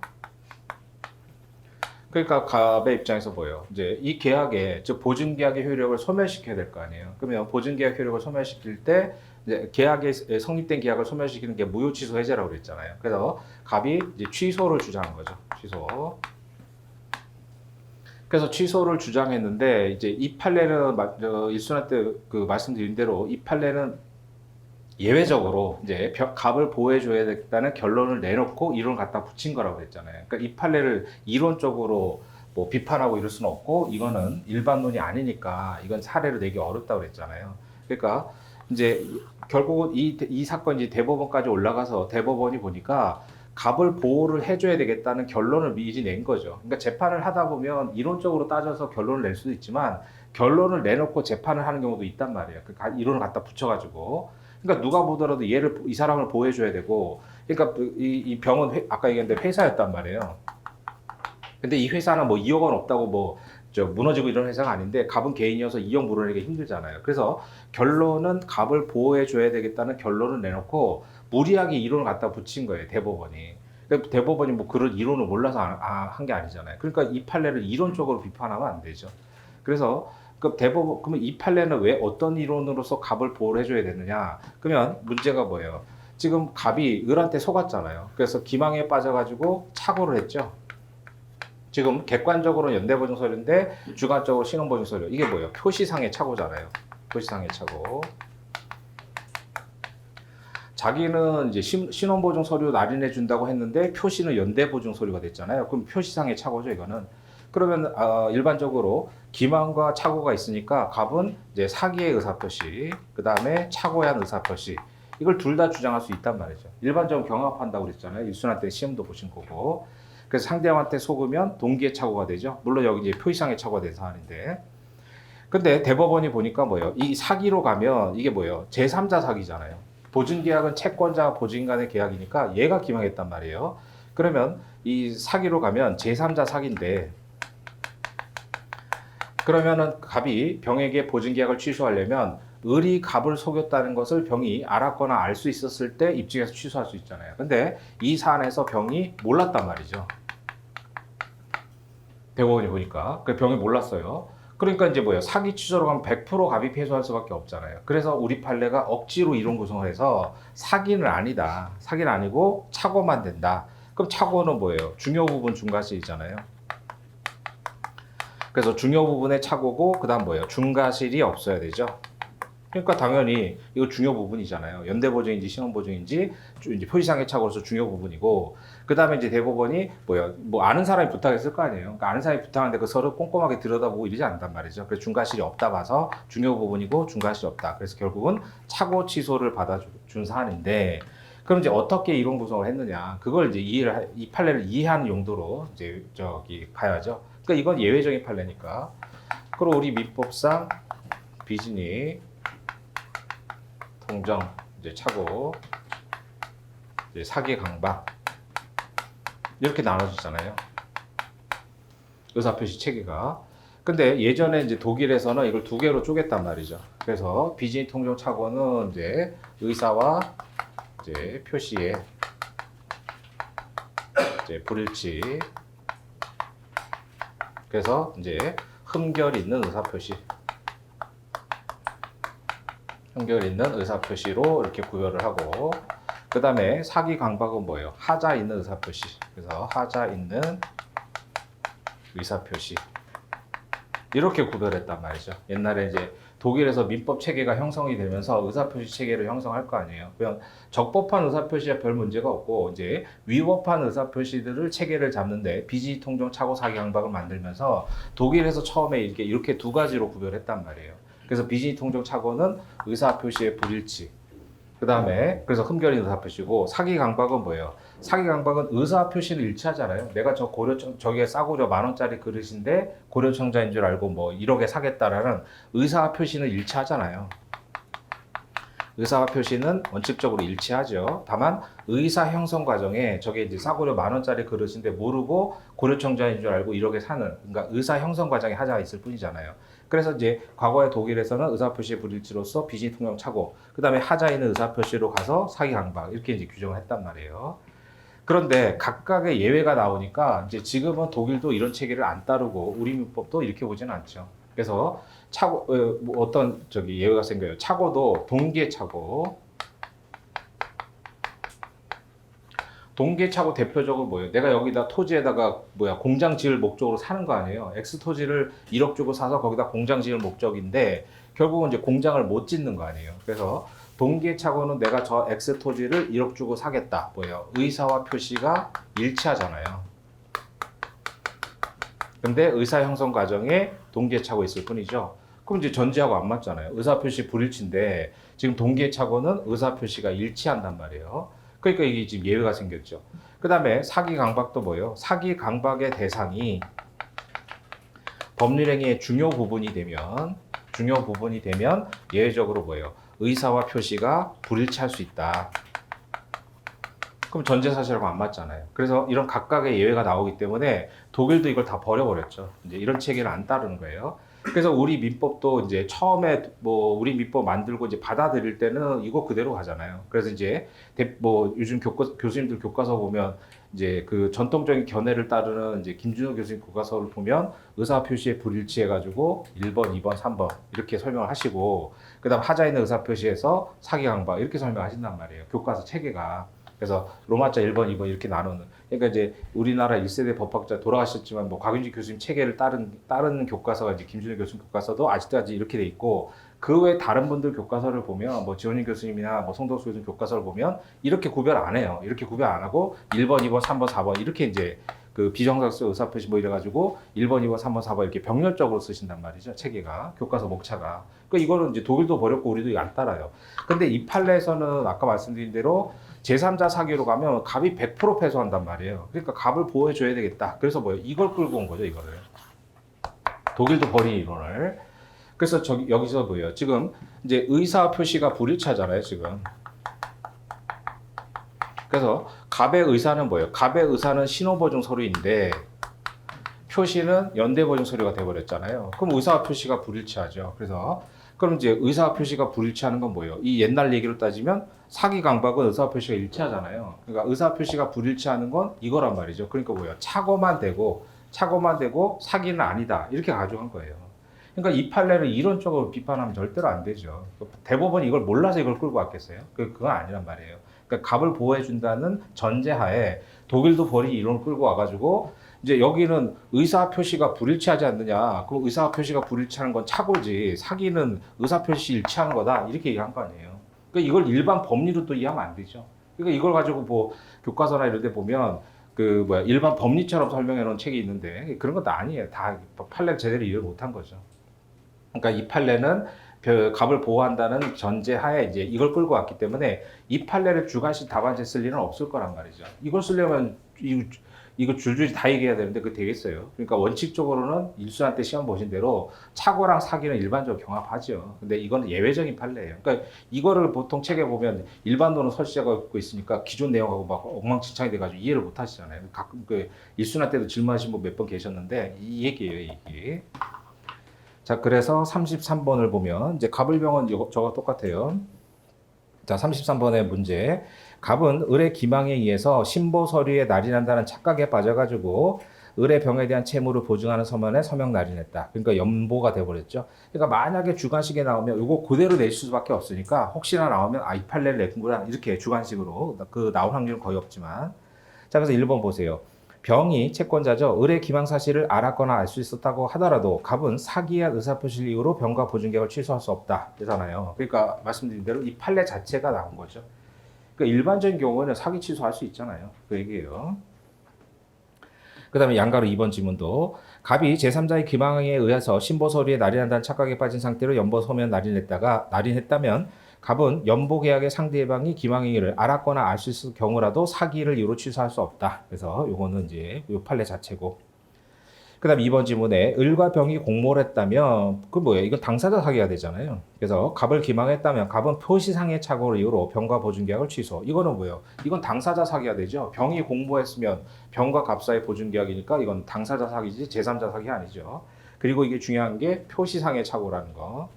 그러니까 갑의 입장에서 뭐예요? 이제 이 계약에 즉 보증 계약의 효력을 소멸시켜야 될 거 아니에요. 그러면 보증 계약 효력을 소멸시킬 때 이제 계약에 성립된 계약을 소멸시키는 게 무효 취소 해제라고 그랬잖아요. 그래서 갑이 이제 취소를 주장한 거죠. 취소. 그래서 취소를 주장했는데 이제 이 판례는 일순환 때 그 말씀드린 대로 이 판례는 예외적으로 이제 갑을 보호해줘야 되겠다는 결론을 내놓고 이론을 갖다 붙인 거라고 했잖아요. 그러니까 이 판례를 이론적으로 뭐 비판하고 이럴 수는 없고 이거는 일반론이 아니니까 이건 사례로 내기 어렵다고 그랬잖아요. 그러니까 이제 결국은 이 사건이 대법원까지 올라가서 대법원이 보니까 갑을 보호를 해줘야 되겠다는 결론을 미리 낸 거죠. 그러니까 재판을 하다 보면 이론적으로 따져서 결론을 낼 수도 있지만 결론을 내놓고 재판을 하는 경우도 있단 말이에요. 그 이론을 갖다 붙여가지고. 그러니까 누가 보더라도 이 사람을 보호해줘야 되고, 그러니까 이 병은 아까 얘기했는데 회사였단 말이에요. 근데 이 회사는 뭐 2억 원 없다고 뭐 무너지고 이런 회사가 아닌데 갑은 개인이어서 2억 물어내기 힘들잖아요. 그래서 결론은 갑을 보호해줘야 되겠다는 결론을 내놓고 무리하게 이론을 갖다 붙인 거예요, 대법원이. 그러니까 대법원이 뭐 그런 이론을 몰라서 한 게 아니잖아요. 그러니까 이 판례를 이론적으로 비판하면 안 되죠. 그래서 그러면 이 판례는 왜 어떤 이론으로서 갑을 보호를 해줘야 되느냐? 그러면 문제가 뭐예요? 지금 갑이 을한테 속았잖아요. 그래서 기망에 빠져가지고 착오를 했죠. 지금 객관적으로 연대보증 서류인데 주관적으로 신원보증 서류. 이게 뭐예요? 표시상의 착오잖아요. 표시상의 착오. 자기는 이제 신원보증 서류 날인해 준다고 했는데 표시는 연대보증 서류가 됐잖아요. 그럼 표시상의 착오죠, 이거는. 그러면 일반적으로 기망과 착오가 있으니까 갑은 이제 사기의 의사표시, 그 다음에 착오에 한 의사표시. 이걸 둘 다 주장할 수 있단 말이죠. 일반적으로 경합한다고 그랬잖아요. 일순환 때 시험도 보신 거고. 그래서 상대방한테 속으면 동기의 착오가 되죠. 물론 여기 이제 표시상의 착오가 된 사안인데. 근데 대법원이 보니까 뭐예요? 이 사기로 가면 이게 뭐예요? 제3자 사기잖아요. 보증계약은 채권자와 보증인 간의 계약이니까 얘가 기망했단 말이에요. 그러면 이 사기로 가면 제3자 사기인데 그러면은 갑이 병에게 보증계약을 취소하려면 을이 갑을 속였다는 것을 병이 알았거나 알 수 있었을 때 입증해서 취소할 수 있잖아요. 근데 이 사안에서 병이 몰랐단 말이죠. 대법원이 보니까. 그 병이 몰랐어요. 그러니까 이제 뭐예요? 사기 취소로 가면 100% 갑이 패소할 수밖에 없잖아요. 그래서 우리 판례가 억지로 이론 구성을 해서 사기는 아니다. 사기는 아니고 착오만 된다. 그럼 착오는 뭐예요? 중요 부분 중과실이잖아요. 그래서 중요 부분의 착오고 그다음 뭐예요? 중과실이 없어야 되죠. 그러니까 당연히 이거 중요 부분이잖아요. 연대보증인지 신원보증인지 이제 표시상의 착오로서 중요 부분이고 그 다음에 이제 대법원이 뭐예요? 뭐 아는 사람이 부탁했을 거 아니에요. 그러니까 아는 사람이 부탁하는데 그 서류 꼼꼼하게 들여다보고 이러지 않단 말이죠. 그래서 중과실이 없다 봐서 중요 부분이고 중과실이 없다. 그래서 결국은 착오 취소를 받아준 사안인데 그럼 이제 어떻게 이론 구성을 했느냐? 그걸 이제 이 판례를 이해하는 용도로 이제 가야죠. 그러니까 이건 예외적인 판례니까. 그리고 우리 민법상 비진이 통정 이제 착오 이제 사기 강박 이렇게 나눠지잖아요. 의사표시 체계가. 근데 예전에 이제 독일에서는 이걸 두 개로 쪼갰단 말이죠. 그래서 비진이 통정 착오는 이제 의사와 이제 표시의 이제 불일치. 그래서 이제 흠결 있는 의사표시. 흠결 있는 의사표시로 이렇게 구별을 하고 그 다음에 사기 강박은 뭐예요? 하자 있는 의사표시. 그래서 하자 있는 의사표시 이렇게 구별했단 말이죠. 옛날에 이제 독일에서 민법 체계가 형성이 되면서 의사표시 체계를 형성할 거 아니에요. 그냥 적법한 의사표시에 별 문제가 없고 이제 위법한 의사표시들을 체계를 잡는데 비진이 통정 착오 사기 강박을 만들면서 독일에서 처음에 이렇게 두 가지로 구별했단 말이에요. 그래서 비진이 통정 착오는 의사표시의 불일치. 그 다음에 그래서 흠결인 의사표시고 사기 강박은 뭐예요? 사기 강박은 의사표시는 일치하잖아요. 내가 저게 싸구려 10,000원짜리 그릇인데 고려청자인 줄 알고 뭐 1억에 사겠다라는 의사표시는 일치하잖아요. 의사표시는 원칙적으로 일치하죠. 다만 의사 형성 과정에 저게 이제 싸구려 10,000원짜리 그릇인데 모르고 고려청자인 줄 알고 1억에 사는 그러니까 의사 형성 과정에 하자가 있을 뿐이잖아요. 그래서 이제 과거에 독일에서는 의사표시의 불일치로서 비진이 통정 착오, 그 다음에 하자 있는 의사표시로 가서 사기 강박 이렇게 이제 규정을 했단 말이에요. 그런데 각각의 예외가 나오니까 이제 지금은 독일도 이런 체계를 안 따르고 우리 민법도 이렇게 보지는 않죠. 그래서 뭐 어떤 예외가 생겨요. 착오도 동기의 착오. 동계차고 대표적으로 뭐예요? 내가 여기다 토지에다가 공장 지을 목적으로 사는 거 아니에요? X 토지를 1억 주고 사서 거기다 공장 지을 목적인데 결국은 이제 공장을 못 짓는 거 아니에요? 그래서 동계차고는 내가 저 X 토지를 1억 주고 사겠다. 의사와 표시가 일치하잖아요. 근데 의사 형성 과정에 동계차고 있을 뿐이죠. 그럼 이제 전제하고 안 맞잖아요. 의사 표시 불일치인데 지금 동계차고는 의사 표시가 일치한단 말이에요. 그러니까 이게 지금 예외가 생겼죠. 그 다음에 사기 강박도 뭐예요? 사기 강박의 대상이 법률행위의 중요 부분이 되면 예외적으로 뭐예요? 의사와 표시가 불일치할 수 있다. 그럼 전제사실하고 안 맞잖아요. 그래서 이런 각각의 예외가 나오기 때문에 독일도 이걸 다 버려버렸죠. 이제 이런 체계를 안 따르는 거예요. 그래서 우리 민법도 이제 처음에 우리 민법 만들고 이제 받아들일 때는 이거 그대로 가잖아요. 그래서 이제 요즘 교수님들 교과서 보면 이제 그 전통적인 견해를 따르는 이제 김준호 교수님 교과서를 보면 의사 표시에 불일치해 가지고 1번, 2번, 3번 이렇게 설명을 하시고 그다음 하자 있는 의사 표시에서 사기 강박 이렇게 설명하신단 말이에요. 교과서 체계가. 그래서 로마자 1번, 2번 이렇게 나누는. 그러니까 이제 우리나라 1세대 법학자 돌아가셨지만 곽윤지 교수님 체계를 따른 교과서가 이제 김준일 교수님 교과서도 아직까지 이렇게 돼 있고 그 외 다른 분들 교과서를 보면 지원인 교수님이나 송덕수 교수님 교과서를 보면 이렇게 구별 안 해요. 이렇게 구별 안 하고 1번, 2번, 3번, 4번 이렇게 이제 그 비정상적 의사표시 이래가지고 1번, 2번, 3번, 4번 이렇게 병렬적으로 쓰신단 말이죠. 체계가 교과서 목차가. 그러니까 이거는 이제 독일도 버렸고 우리도 이거 안 따라요. 근데 이 판례에서는 아까 말씀드린 대로 제3자 사기로 가면 갑이 100% 패소한단 말이에요. 그러니까 갑을 보호해줘야 되겠다. 그래서 이걸 끌고 온 거죠, 이거를. 독일도 버린 이론을. 그래서 여기서 지금 이제 의사 표시가 불일치하잖아요, 지금. 그래서 갑의 의사는 갑의 의사는 신호보증 서류인데 표시는 연대보증 서류가 돼버렸잖아요. 그럼 의사 표시가 불일치하죠. 그럼 이제 의사 표시가 불일치하는 건 뭐예요? 이 옛날 얘기로 따지면 사기 강박은 의사 표시가 일치하잖아요. 그러니까 의사 표시가 불일치하는 건 이거란 말이죠. 그러니까 착오만 되고 사기는 아니다. 이렇게 가져간 거예요. 그러니까 이 판례를 이론적으로 비판하면 절대로 안 되죠. 대법원이 이걸 몰라서 이걸 끌고 왔겠어요? 그건 아니란 말이에요. 그러니까 갑을 보호해준다는 전제하에 독일도 버린 이론을 끌고 와가지고 이제 여기는 의사 표시가 불일치하지 않느냐. 그럼 의사 표시가 불일치하는 건 착오지. 사기는 의사 표시 일치하는 거다. 이렇게 얘기한 거 아니에요. 그러니까 이걸 일반 법리로 또 이해하면 안 되죠. 그러니까 이걸 가지고 교과서나 이런 데 보면 일반 법리처럼 설명해 놓은 책이 있는데 그런 것도 아니에요. 다 판례를 제대로 이해를 못한 거죠. 그러니까 이 판례는 갑을 보호한다는 전제하에 이제 이걸 끌고 왔기 때문에 이 판례를 주관식 답안지에 쓸 일은 없을 거란 말이죠. 이걸 쓰려면 이거 줄줄이 다 얘기해야 되는데 그게 되겠어요. 그러니까 원칙적으로는 일수한 때 시험 보신 대로 착오랑 사기는 일반적으로 경합하죠. 근데 이건 예외적인 판례예요. 그러니까 이거를 보통 책에 보면 일반론은 설치하고 있으니까 기존 내용하고 막 엉망진창이 돼가지고 이해를 못 하시잖아요. 가끔 일수한 때도 질문하신 분 몇 번 계셨는데 이 얘기예요, 이게. 자, 그래서 33번을 보면 이제 갑을병은 저거 똑같아요. 자, 33번의 문제. 갑은 을의 기망에 의해서 신보 서류에 날인한다는 착각에 빠져가지고 을의 병에 대한 채무를 보증하는 서면에 서명 날인했다. 그러니까 연보가 돼버렸죠. 그러니까 만약에 주관식에 나오면 이거 그대로 낼 수밖에 없으니까 혹시나 나오면 이 판례를 냈구나 이렇게 주관식으로 나올 확률은 거의 없지만. 자, 그래서 1번 보세요. 병이 채권자죠. 을의 기망 사실을 알았거나 알 수 있었다고 하더라도 갑은 사기한 의사표시를 이유로 병과 보증계약을 취소할 수 없다. 되잖아요. 그러니까 말씀드린 대로 이 판례 자체가 나온 거죠. 그러니까 일반적인 경우는 사기 취소할 수 있잖아요. 그 얘기예요. 그 다음에 양가로 2번 지문도 갑이 제3자의 기망에 의해서 신보서류에 날인한다는 착각에 빠진 상태로 연보서면 날인했다면 갑은 연보계약의 상대방이 기망행위를 알았거나 알 수 있을 경우라도 사기를 이유로 취소할 수 없다. 그래서 요거는 이제 요 판례 자체고. 그 다음 2번 지문에 을과 병이 공모를 했다면 이건 당사자 사기가 되잖아요. 그래서 갑을 기망했다면 갑은 표시상의 착오를 이유로 병과 보증계약을 취소. 이거는 이건 당사자 사기가 되죠. 병이 공모했으면 병과 갑 사이 보증계약이니까 이건 당사자 사기지 제3자 사기 아니죠. 그리고 이게 중요한 게 표시상의 착오라는 거.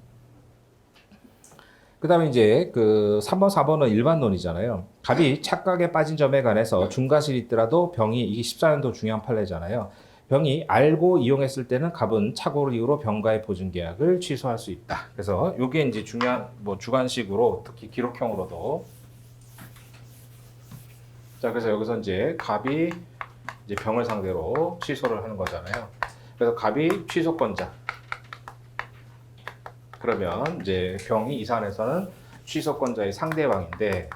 그 다음에 이제 3번, 4번은 일반론이잖아요. 갑이 착각에 빠진 점에 관해서 중과실이 있더라도 병이 이게 14년도 중요한 판례잖아요. 병이 알고 이용했을 때는 갑은 착오를 이유로 병과의 보증계약을 취소할 수 있다. 그래서 이게 이제 중요한 주관식으로 특히 기록형으로도 자, 그래서 여기서 이제 갑이 이제 병을 상대로 취소를 하는 거잖아요. 그래서 갑이 취소권자. 그러면 이제 병이 이 사안에서는 취소권자의 상대방인데,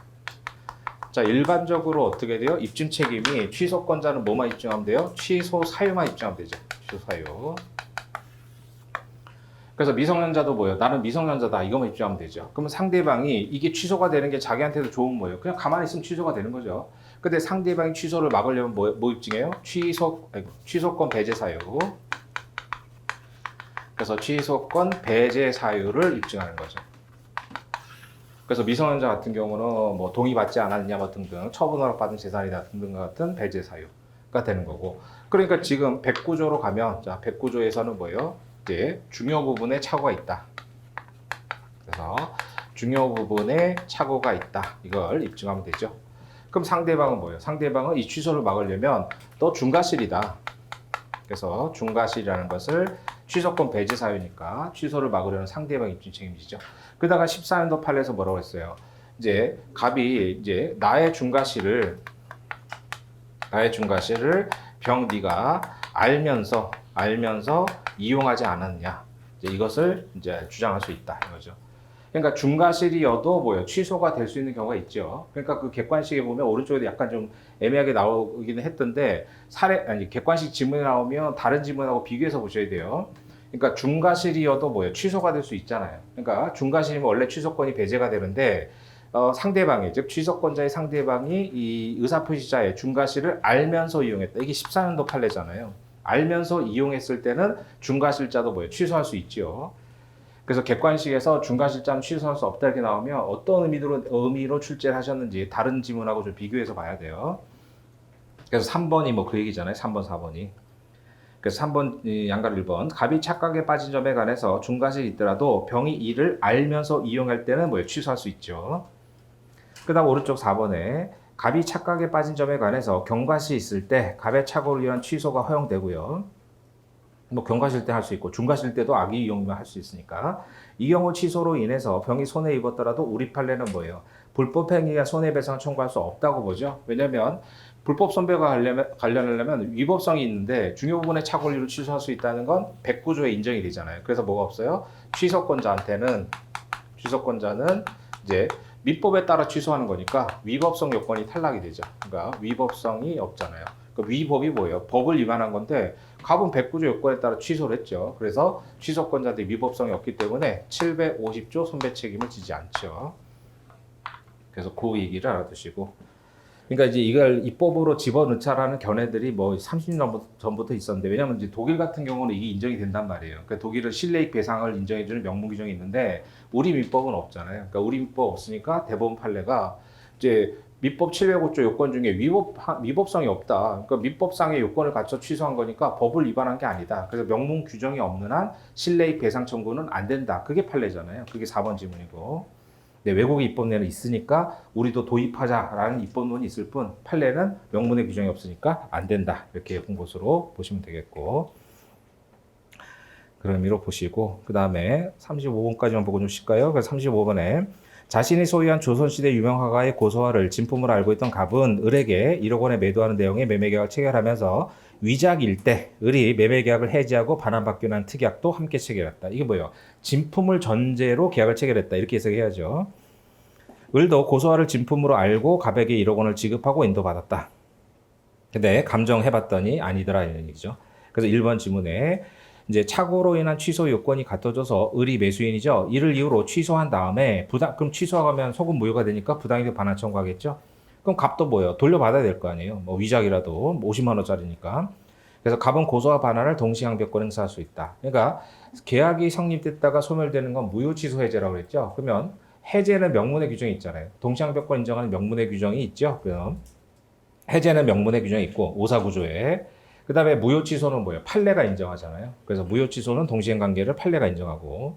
자, 일반적으로 어떻게 돼요? 입증 책임이 취소권자는 뭐만 입증하면 돼요? 취소 사유만 입증하면 되죠. 취소 사유. 그래서 미성년자도 뭐예요? 나는 미성년자다. 이거만 입증하면 되죠. 그러면 상대방이 이게 취소가 되는 게 자기한테도 좋은 뭐예요? 그냥 가만히 있으면 취소가 되는 거죠. 근데 상대방이 취소를 막으려면 뭐 입증해요? 취소권 배제 사유. 그래서 취소권 배제 사유를 입증하는 거죠. 그래서 미성년자 같은 경우는 뭐 동의받지 않았냐 뭐 등등 처분 허락받은 재산이나 등등과 같은 배제 사유가 되는 거고. 그러니까 지금 109조로 가면, 자, 109조에서는 뭐예요? 이제 중요 부분에 착오가 있다. 그래서 중요 부분에 착오가 있다. 이걸 입증하면 되죠. 그럼 상대방은 뭐예요? 상대방은 이 취소를 막으려면 너 중과실이다. 그래서 중과실이라는 것을 취소권 배제 사유니까 취소를 막으려는 상대방 입증 책임지죠. 그러다가 14년도 판례에서 뭐라고 했어요? 이제 갑이 이제 나의 중과실을 병 네가 알면서 이용하지 않았냐. 이제 이것을 이제 주장할 수 있다 이거죠. 그러니까 중과실이어도 뭐예요? 취소가 될 수 있는 경우가 있죠. 그러니까 그 객관식에 보면 오른쪽에 약간 좀 애매하게 나오기는 했던데 객관식 지문이 나오면 다른 지문하고 비교해서 보셔야 돼요. 그러니까 중과실이어도 뭐예요? 취소가 될 수 있잖아요. 그러니까 중과실이면 원래 취소권이 배제가 되는데 상대방이, 즉 취소권자의 상대방이 이 의사표시자의 중과실을 알면서 이용했다. 이게 14년도 판례잖아요. 알면서 이용했을 때는 중과실자도 뭐예요? 취소할 수 있죠. 그래서 객관식에서 중과실자는 취소할 수 없다 이렇게 나오면 어떤 의미로 출제를 하셨는지 다른 지문하고 좀 비교해서 봐야 돼요. 그래서 3번이 뭐 그 얘기잖아요. 3번, 4번이. 그래서 3번, 양가 1번. 갑이 착각에 빠진 점에 관해서 중과실이 있더라도 병이 이를 알면서 이용할 때는 뭐예요? 취소할 수 있죠. 그 다음 오른쪽 4번에 갑이 착각에 빠진 점에 관해서 경과실이 있을 때 갑의 착오를 위한 취소가 허용되고요. 뭐 경과실 때 할 수 있고 중과실 때도 악의 이용만 할 수 있으니까 이 경우 취소로 인해서 병이 손해 입었더라도 우리 판례는 뭐예요? 불법 행위가 손해배상을 청구할 수 없다고 보죠. 왜냐하면 불법 손배가 관련하려면 위법성이 있는데 중요 부분의 착오를 취소할 수 있다는 건 109조에 인정이 되잖아요. 그래서 뭐가 없어요? 취소권자는 이제 민법에 따라 취소하는 거니까 위법성 요건이 탈락이 되죠. 그러니까 위법성이 없잖아요. 그러니까 위법이 뭐예요? 법을 위반한 건데 갑은 109조 요건에 따라 취소를 했죠. 그래서 취소권자들이 위법성이 없기 때문에 750조 손배 책임을 지지 않죠. 그래서 그 얘기를 알아두시고. 그러니까 이제 이걸 입법으로 집어넣자라는 견해들이 뭐 30년 전부터 있었는데, 왜냐면 이제 독일 같은 경우는 이게 인정이 된단 말이에요. 그러니까 독일은 실내익 배상을 인정해주는 명문 규정이 있는데 우리 민법은 없잖아요. 그러니까 우리 민법 없으니까 대법원 판례가 이제 민법 705조 요건 중에 위법성이 없다. 그러니까 민법상의 요건을 갖춰 취소한 거니까 법을 위반한 게 아니다. 그래서 명문 규정이 없는 한 실내익 배상 청구는 안 된다. 그게 판례잖아요. 그게 4번 지문이고. 네, 외국의 입법례는 있으니까 우리도 도입하자라는 입법론이 있을 뿐 판례는 명문의 규정이 없으니까 안 된다. 이렇게 본 것으로 보시면 되겠고. 그런 의미로 보시고, 그 다음에 35번까지만 보고 좀 쉴까요? 그래서 35번에 자신이 소유한 조선시대 유명 화가의 고소화를 진품으로 알고 있던 갑은 을에게 1억 원에 매도하는 내용의 매매계약을 체결하면서 위작일 때 을이 매매계약을 해지하고 반환받기로 한 특약도 함께 체결했다. 이게 뭐예요? 진품을 전제로 계약을 체결했다. 이렇게 해석해야죠. 을도 고소화를 진품으로 알고 갑에게 1억 원을 지급하고 인도받았다. 근데 감정해봤더니 아니더라 이런 얘기죠. 그래서 1번 지문에 이제 착오로 인한 취소 요건이 갖춰져서 을이 매수인이죠. 이를 이유로 취소한 다음에 그럼 취소하면 소급 무효가 되니까 부당이득 반환 청구하겠죠. 그럼 갑도 뭐예요? 돌려받아야 될 거 아니에요. 뭐 위작이라도 50만 원짜리니까. 그래서 갑은 고소와 반환을 동시항변권 행사할 수 있다. 그러니까 계약이 성립됐다가 소멸되는 건 무효 취소 해제라고 그랬죠. 그러면 해제는 명문의 규정이 있잖아요. 동시항변권 인정하는 명문의 규정이 있죠. 그럼 해제는 명문의 규정이 있고 549조에 그 다음에 무효 취소는 뭐예요? 판례가 인정하잖아요. 그래서 무효 취소는 동시행 관계를 판례가 인정하고,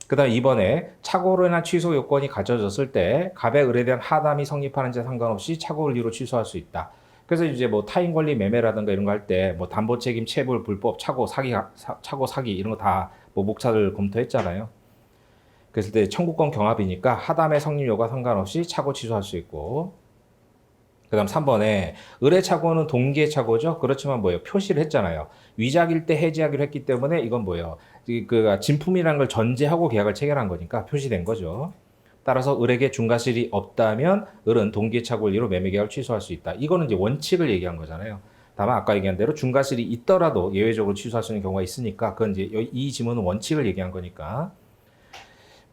그 다음에 이번에 착오로 인한 취소 요건이 갖춰졌을 때 갑의 을에 대한 하담이 성립하는지 상관없이 착오를 이유로 취소할 수 있다. 그래서 이제 뭐 타인 권리 매매라든가 이런 거 할 때 뭐 담보 책임 체불 불법 착오 사기 이런 거 다 뭐 목차를 검토했잖아요. 그랬을 때 청구권 경합이니까 하담의 성립 여부와 상관없이 착오 취소할 수 있고, 그다음 3번에 을의 착오는 동기의 착오죠. 그렇지만 뭐예요? 표시를 했잖아요. 위작일 때 해지하기로 했기 때문에 이건 뭐예요? 그 진품이라는 걸 전제하고 계약을 체결한 거니까 표시된 거죠. 따라서 을에게 중과실이 없다면 을은 동기의 착오를 이유로 매매 계약을 취소할 수 있다. 이거는 이제 원칙을 얘기한 거잖아요. 다만 아까 얘기한 대로 중과실이 있더라도 예외적으로 취소할 수 있는 경우가 있으니까 그건 이제 이 지문은 원칙을 얘기한 거니까.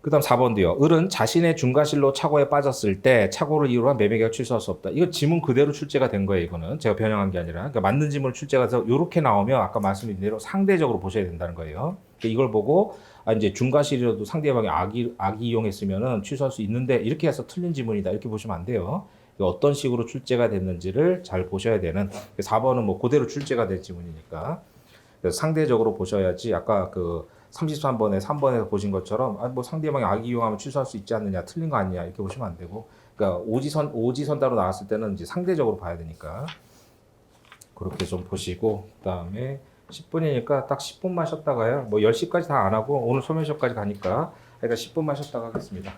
그다음 4번도요. 을은 자신의 중과실로 착오에 빠졌을 때 착오를 이유로 한 매매 계약 취소할 수 없다. 이거 지문 그대로 출제가 된 거예요. 이거는 제가 변형한 게 아니라 그러니까 맞는 지문을 출제가 돼서 이렇게 나오면 아까 말씀드린 대로 상대적으로 보셔야 된다는 거예요. 그러니까 이걸 보고 이제 중과실이라도 상대방이 악의 이용했으면은 취소할 수 있는데 이렇게 해서 틀린 지문이다 이렇게 보시면 안 돼요. 어떤 식으로 출제가 됐는지를 잘 보셔야 되는 4번은 뭐 그대로 출제가 된 지문이니까 그래서 상대적으로 보셔야지 아까 그 33번에 3번에서 보신 것처럼 뭐 상대방이 악의 이용하면 취소할 수 있지 않느냐 틀린 거 아니냐 이렇게 보시면 안 되고 그러니까 오지선다로 나왔을 때는 이제 상대적으로 봐야 되니까 그렇게 좀 보시고 그다음에 10분이니까 딱 10분만 쉬었다가요 뭐 10시까지 다 안 하고 오늘 소면 시험까지 가니까 그러니까 10분만 쉬었다가 하겠습니다.